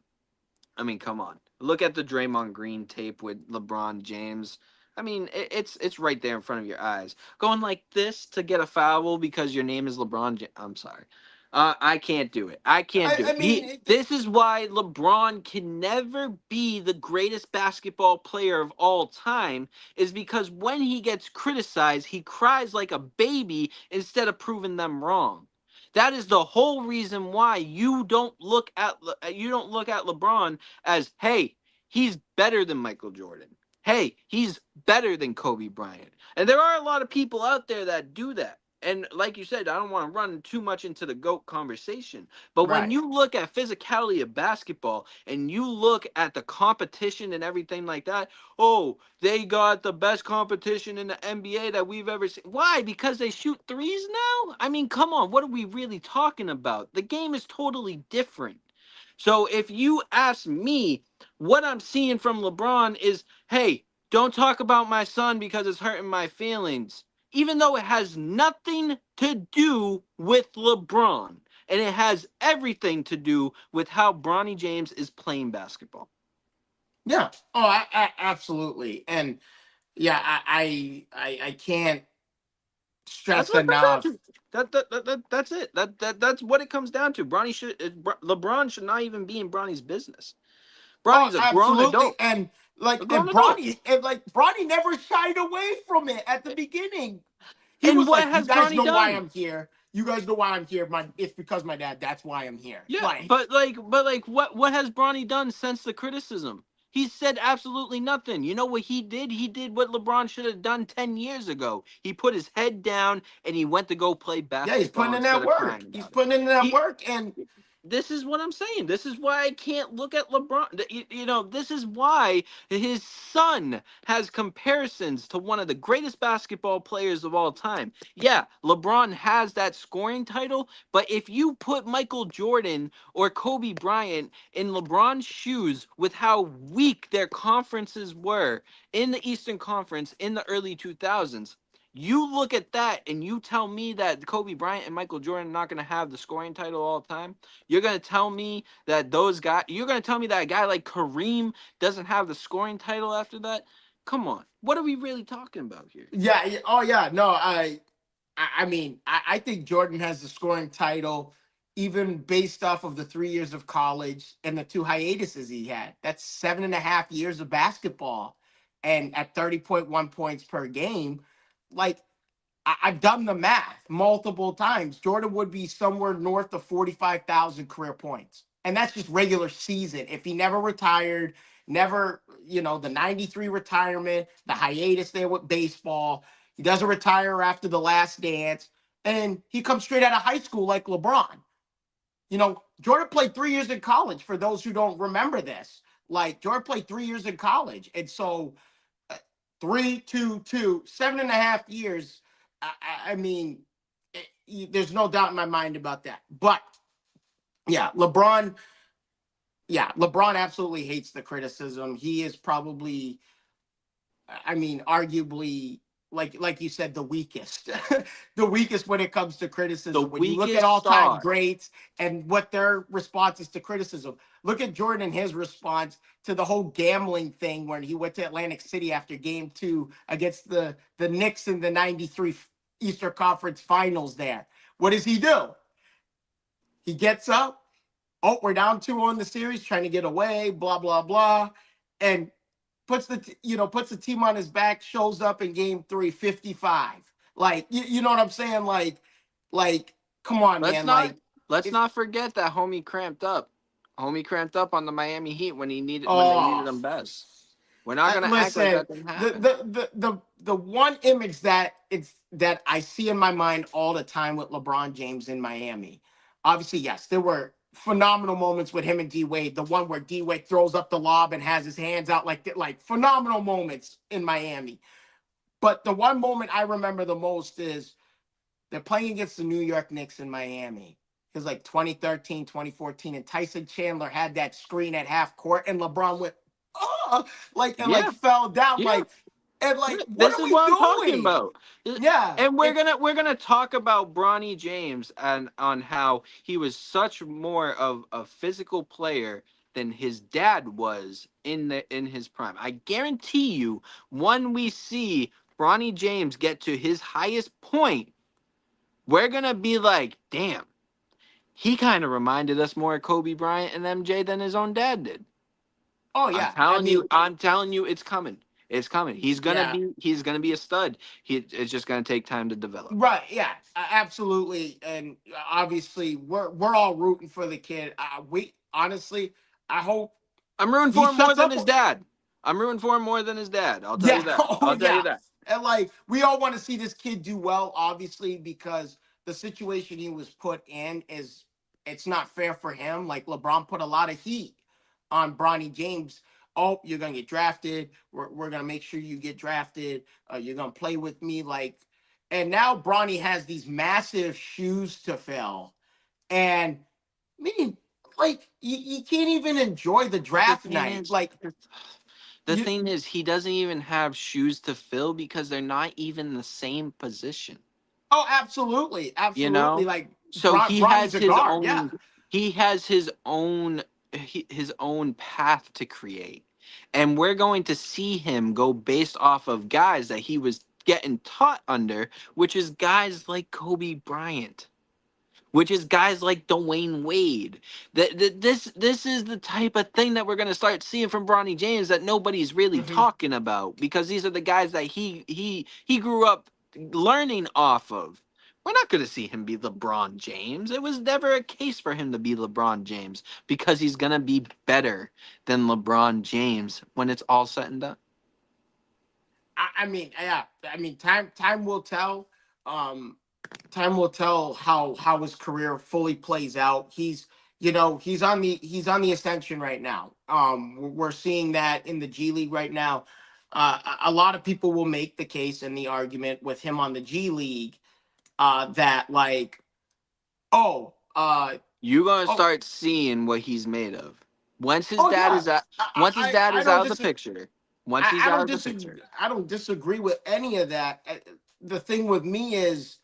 [SPEAKER 2] I mean, come on. Look at the Draymond Green tape with LeBron James. I mean, it's right there in front of your eyes. Going like this to get a foul because your name is LeBron James. I'm sorry. I can't do it. I can't do it. This is why LeBron can never be the greatest basketball player of all time, is because when he gets criticized, he cries like a baby instead of proving them wrong. That is the whole reason why you don't look at LeBron as, hey, he's better than Michael Jordan. Hey, he's better than Kobe Bryant. And there are a lot of people out there that do that. and like you said, I don't want to run too much into the GOAT conversation, but when
[SPEAKER 3] Right.
[SPEAKER 2] you look at physicality of basketball and you look at the competition and everything like that, oh, they got the best competition in the NBA that we've ever seen. Why? Because they shoot threes now? I mean, come on, what are we really talking about? The game is totally different. So if you ask me, what I'm seeing from LeBron is, hey, don't talk about my son because it's hurting my feelings, even though it has nothing to do with LeBron. And it has everything to do with how Bronny James is playing basketball.
[SPEAKER 3] Yeah. Oh, absolutely. And yeah, I can't
[SPEAKER 2] That's
[SPEAKER 3] stress
[SPEAKER 2] what it comes down
[SPEAKER 3] enough.
[SPEAKER 2] to. That's it. That's what it comes down to. LeBron should not even be in Bronny's business.
[SPEAKER 3] Oh,
[SPEAKER 2] Bronny's a grown
[SPEAKER 3] absolutely.
[SPEAKER 2] adult.
[SPEAKER 3] And
[SPEAKER 2] A
[SPEAKER 3] like,
[SPEAKER 2] grown adult.
[SPEAKER 3] Bronny never shied away from it at the beginning. He
[SPEAKER 2] And
[SPEAKER 3] was
[SPEAKER 2] what
[SPEAKER 3] like, "You
[SPEAKER 2] has
[SPEAKER 3] guys
[SPEAKER 2] Bronny
[SPEAKER 3] know why
[SPEAKER 2] done?
[SPEAKER 3] I'm here. You guys know why I'm here. It's because my dad. That's why I'm here."
[SPEAKER 2] Yeah,
[SPEAKER 3] Like,
[SPEAKER 2] but what has Bronny done since the criticism? He said absolutely nothing. You know what he did? He did what LeBron should have done 10 years ago. He put his head down and he went to go play
[SPEAKER 3] yeah, he's putting
[SPEAKER 2] basketball
[SPEAKER 3] in
[SPEAKER 2] instead
[SPEAKER 3] that
[SPEAKER 2] of
[SPEAKER 3] work.
[SPEAKER 2] crying
[SPEAKER 3] He's
[SPEAKER 2] about it.
[SPEAKER 3] putting in that
[SPEAKER 2] He
[SPEAKER 3] work, and
[SPEAKER 2] This is what I'm saying. This is why I can't look at LeBron. This is why his son has comparisons to one of the greatest basketball players of all time. Yeah, LeBron has that scoring title, but if you put Michael Jordan or Kobe Bryant in LeBron's shoes with how weak their conferences were in the Eastern Conference in the early 2000s, you look at that and you tell me that Kobe Bryant and Michael Jordan are not going to have the scoring title all the time. You're gonna tell me that those guys. You're gonna tell me that a guy like Kareem doesn't have the scoring title after that? Come on, what are we really talking about here?
[SPEAKER 3] yeah, oh yeah, no, I mean, I think Jordan has the scoring title, even based off of the 3 years of college and the 2 hiatuses he had. That's 7.5 years of basketball, and at 30.1 points per game, like I've done the math multiple times. Jordan would be somewhere north of 45,000 career points. And that's just regular season. If he never retired, never, the 93 retirement, the hiatus there with baseball, he doesn't retire after the last dance, and he comes straight out of high school like LeBron. Jordan played 3 years in college for those who don't remember this. Like, Jordan played 3 years in college. And so 7.5 years. I mean, there's no doubt in my mind about that. But yeah, LeBron absolutely hates the criticism. He is probably, I mean, arguably, like you said, the weakest, the weakest when it comes to criticism.
[SPEAKER 2] The
[SPEAKER 3] When you look at
[SPEAKER 2] weakest
[SPEAKER 3] all-time
[SPEAKER 2] star.
[SPEAKER 3] greats and what their response is to criticism, look at Jordan and his response to the whole gambling thing when he went to Atlantic City after Game 2 against the Knicks in the '93 Eastern Conference Finals. There, what does he do? He gets up. Oh, we're down 2-0 in the series, trying to get away. Blah blah blah, and puts the team on his back, shows up in Game 3, 55. Like, you know what I'm saying? Like, come on,
[SPEAKER 2] Let's
[SPEAKER 3] man.
[SPEAKER 2] not
[SPEAKER 3] Like,
[SPEAKER 2] let's
[SPEAKER 3] if
[SPEAKER 2] not forget that homie cramped up. Homie cramped up on the Miami Heat when they needed
[SPEAKER 3] oh,
[SPEAKER 2] him best. We're not gonna act like
[SPEAKER 3] listen,
[SPEAKER 2] that didn't
[SPEAKER 3] the
[SPEAKER 2] happen.
[SPEAKER 3] the one image that I see in my mind all the time with LeBron James in Miami. Obviously, yes, there were phenomenal moments with him and D Wade. The one where D Wade throws up the lob and has his hands out like phenomenal moments in Miami. But the one moment I remember the most is they're playing against the New York Knicks in Miami. It was like 2013, 2014, and Tyson Chandler had that screen at half court, and LeBron went, oh,
[SPEAKER 2] Yeah,
[SPEAKER 3] fell down,
[SPEAKER 2] yeah.
[SPEAKER 3] what
[SPEAKER 2] This
[SPEAKER 3] are
[SPEAKER 2] is
[SPEAKER 3] we
[SPEAKER 2] what I'm talking
[SPEAKER 3] doing?
[SPEAKER 2] about.
[SPEAKER 3] Yeah,
[SPEAKER 2] And we're gonna talk about Bronny James and on how he was such more of a physical player than his dad was in his prime. I guarantee you, when we see Bronny James get to his highest point, we're gonna be like, damn, he kind of reminded us more of Kobe Bryant and MJ than his own dad did.
[SPEAKER 3] oh
[SPEAKER 2] I'm
[SPEAKER 3] yeah. I
[SPEAKER 2] telling you,
[SPEAKER 3] mean,
[SPEAKER 2] I'm telling you, it's coming. It's coming.
[SPEAKER 3] yeah,
[SPEAKER 2] He's gonna be a stud. It's just gonna take time to develop.
[SPEAKER 3] right, yeah, absolutely, and obviously we're all rooting for the kid. We honestly, I hope
[SPEAKER 2] I'm rooting
[SPEAKER 3] he
[SPEAKER 2] for him more
[SPEAKER 3] shuts
[SPEAKER 2] than
[SPEAKER 3] up.
[SPEAKER 2] his dad. I'm rooting for him more than his dad. I'll tell you
[SPEAKER 3] Yeah,
[SPEAKER 2] that.
[SPEAKER 3] oh
[SPEAKER 2] I'll tell you
[SPEAKER 3] yeah,
[SPEAKER 2] that.
[SPEAKER 3] And like, we all want to see this kid do well, obviously, because the situation he was put in is, it's not fair for him. Like, LeBron put a lot of heat on Bronny James. Oh, you're gonna get drafted. We're gonna make sure you get drafted. You're gonna play with me, like. And now Bronny has these massive shoes to fill, and I mean, like, you can't even enjoy the draft night. Like,
[SPEAKER 2] The thing is, he doesn't even have shoes to fill because they're not even the same position.
[SPEAKER 3] oh, absolutely, absolutely.
[SPEAKER 2] You know,
[SPEAKER 3] Like,
[SPEAKER 2] so he
[SPEAKER 3] Bronny's
[SPEAKER 2] has
[SPEAKER 3] a
[SPEAKER 2] his
[SPEAKER 3] guard.
[SPEAKER 2] own.
[SPEAKER 3] Yeah.
[SPEAKER 2] He has his own path to create, and we're going to see him go based off of guys that he was getting taught under, which is guys like Kobe Bryant, which is guys like Dwayne Wade. This is the type of thing that we're going to start seeing from Bronny James that nobody's really talking about, because these are the guys that he grew up learning off of. We're not going to see him be LeBron James. It was never a case for him to be LeBron James, because he's going to be better than LeBron James when it's all said and done.
[SPEAKER 3] I mean, yeah. I mean, time will tell. Time will tell how his career fully plays out. He's he's on the ascension right now. We're seeing that in the G League right now. A lot of people will make the case and the argument with him on the G League that, like,
[SPEAKER 2] you're gonna start seeing what he's made of once his dad is out. Once his dad is out of the picture. Once he's out of the picture.
[SPEAKER 3] I don't disagree with any of that. The thing with me is,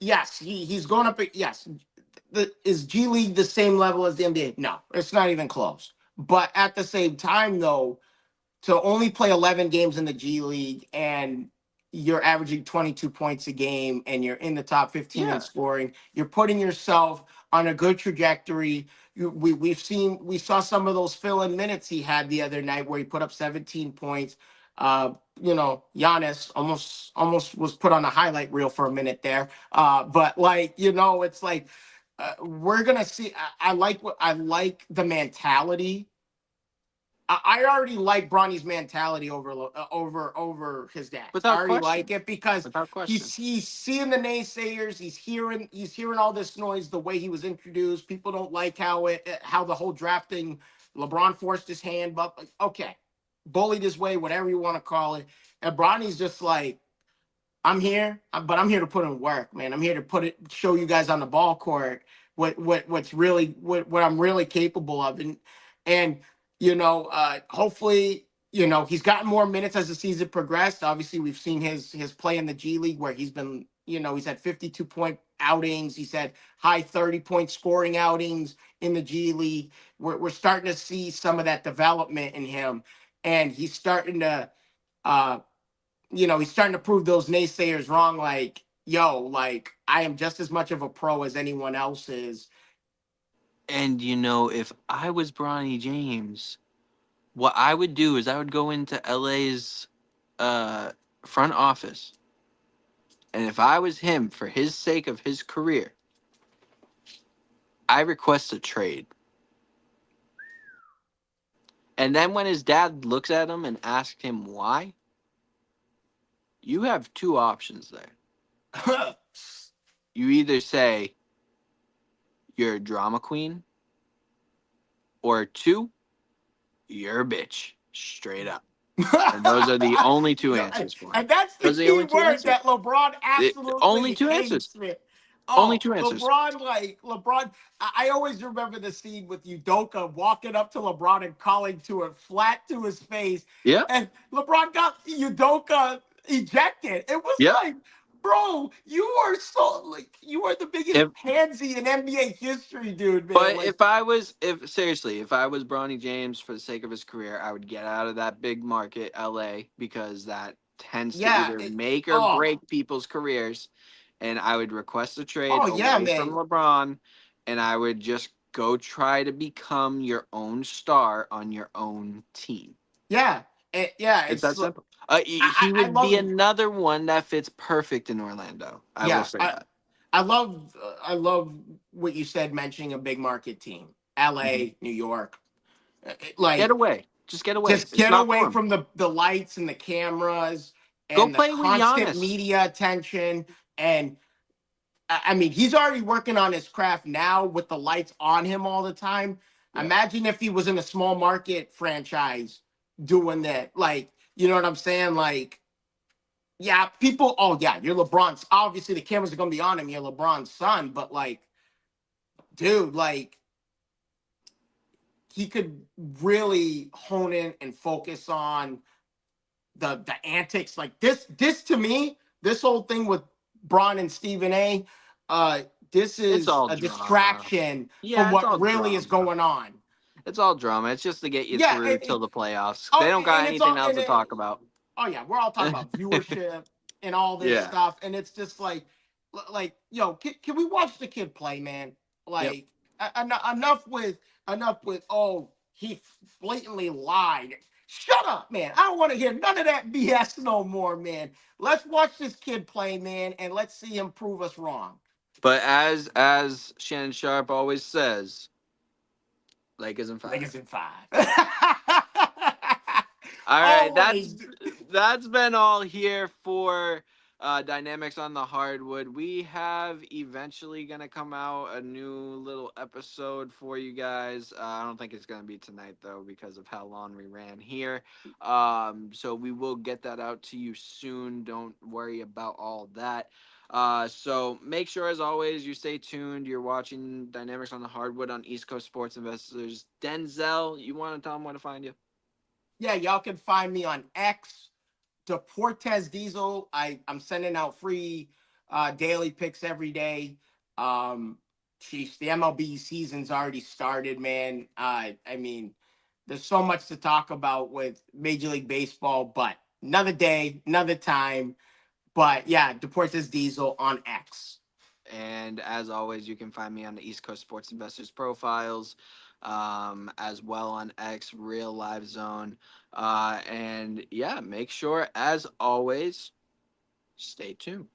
[SPEAKER 3] yes, he's going up. Yes, is G League the same level as the NBA? No, it's not even close. But at the same time, though, to only play 11 games in the G League and you're averaging 22 points a game and you're in the top 15 in scoring, you're putting yourself on a good trajectory. We saw some of those fill-in minutes he had the other night where he put up 17 points. Giannis almost was put on a highlight reel for a minute there. But, like, it's like, we're gonna see. I like the mentality. I already like Bronny's mentality over his dad. I already like it because he's seeing the naysayers. He's hearing all this noise. The way he was introduced, people don't like how the whole drafting. LeBron forced his hand, but okay, bullied his way, whatever you want to call it. And Bronny's just like, I'm here, but I'm here to put in work, man. I'm here to show you guys on the ball court what I'm really capable of, and hopefully, he's gotten more minutes as the season progressed. Obviously, we've seen his play in the G League where he's been, he's had 52-point outings. He's had high 30-point scoring outings in the G League. We're starting to see some of that development in him, and he's starting to, prove those naysayers wrong. Like, like, I am just as much of a pro as anyone else is.
[SPEAKER 2] And, if I was Bronny James, what I would do is I would go into LA's front office. And if I was him, for his sake of his career, I request a trade. And then when his dad looks at him and asks him why, you have two options there. You either say, you're a drama queen, or two, you're a bitch, straight up. And those are the only two answers for him.
[SPEAKER 3] And that's the key word that LeBron absolutely
[SPEAKER 2] only two
[SPEAKER 3] hates.
[SPEAKER 2] answers.
[SPEAKER 3] Only two answers. LeBron, I always remember the scene with Udoka walking up to LeBron and calling to him flat to his face.
[SPEAKER 2] Yeah.
[SPEAKER 3] And LeBron got Udoka ejected. It was like, bro, you are the biggest pansy in NBA history, dude. Man.
[SPEAKER 2] But if I was Bronny James, for the sake of his career, I would get out of that big market, LA, because that tends to either make or break people's careers. And I would request a trade away from LeBron, and I would just go try to become your own star on your own team.
[SPEAKER 3] Yeah. It's
[SPEAKER 2] that simple. He would be another one that fits perfect in Orlando. I will say that.
[SPEAKER 3] I love what you said, mentioning a big market team, LA, New York. Like,
[SPEAKER 2] get away. Just get away.
[SPEAKER 3] Just get away from the lights and the cameras.
[SPEAKER 2] Go
[SPEAKER 3] and the
[SPEAKER 2] play with
[SPEAKER 3] constant
[SPEAKER 2] Giannis.
[SPEAKER 3] media attention. And I mean, he's already working on his craft now with the lights on him all the time.
[SPEAKER 2] Yeah.
[SPEAKER 3] Imagine if he was in a small market franchise doing that. Like, you know what I'm saying? Like, yeah, people, oh, yeah, you're LeBron's. Obviously, the cameras are going to be on him. You're LeBron's son. But, like, dude, like, he could really hone in and focus on the antics. Like, this to me, this whole thing with Bron and Stephen A., this
[SPEAKER 2] It's
[SPEAKER 3] is
[SPEAKER 2] all
[SPEAKER 3] a
[SPEAKER 2] drama.
[SPEAKER 3] distraction
[SPEAKER 2] Yeah,
[SPEAKER 3] from
[SPEAKER 2] it's all
[SPEAKER 3] what really is
[SPEAKER 2] drama.
[SPEAKER 3] going on.
[SPEAKER 2] It's all drama. It's just to get you
[SPEAKER 3] Yeah,
[SPEAKER 2] through till the playoffs.
[SPEAKER 3] oh,
[SPEAKER 2] They don't got
[SPEAKER 3] and it's
[SPEAKER 2] anything
[SPEAKER 3] all
[SPEAKER 2] else to talk about.
[SPEAKER 3] oh yeah, we're all talking about viewership and all this
[SPEAKER 2] Yeah.
[SPEAKER 3] stuff, and it's just like yo, can we watch the kid play, man?
[SPEAKER 2] Yep.
[SPEAKER 3] Like enough with oh, he blatantly lied. Shut up, man. I don't want to hear none of that BS no more, man. Let's watch this kid play, man, and let's see him prove us wrong.
[SPEAKER 2] But as Shannon Sharp always says, Lakers in 5.
[SPEAKER 3] Lakers in 5.
[SPEAKER 2] All right,
[SPEAKER 3] Always.
[SPEAKER 2] that's been all here for Dynamics on the Hardwood. We have eventually gonna come out a new little episode for you guys. I don't think it's gonna be tonight though because of how long we ran here. So we will get that out to you soon. Don't worry about all that. So make sure, as always, you stay tuned. You're watching Dynamics on the Hardwood on East Coast Sports Investors. Denzel, you want to tell them where to find you?
[SPEAKER 3] Yeah, y'all can find me on X, Deportes Diesel. I'm sending out free daily picks every day. Jeez, the MLB season's already started, man. I mean, there's so much to talk about with Major League Baseball, but another day, another time. But yeah, Deportes Diesel on X.
[SPEAKER 2] And as always, you can find me on the East Coast Sports Investors profiles, as well on X, Real Live Zone. And yeah, make sure, as always, stay tuned.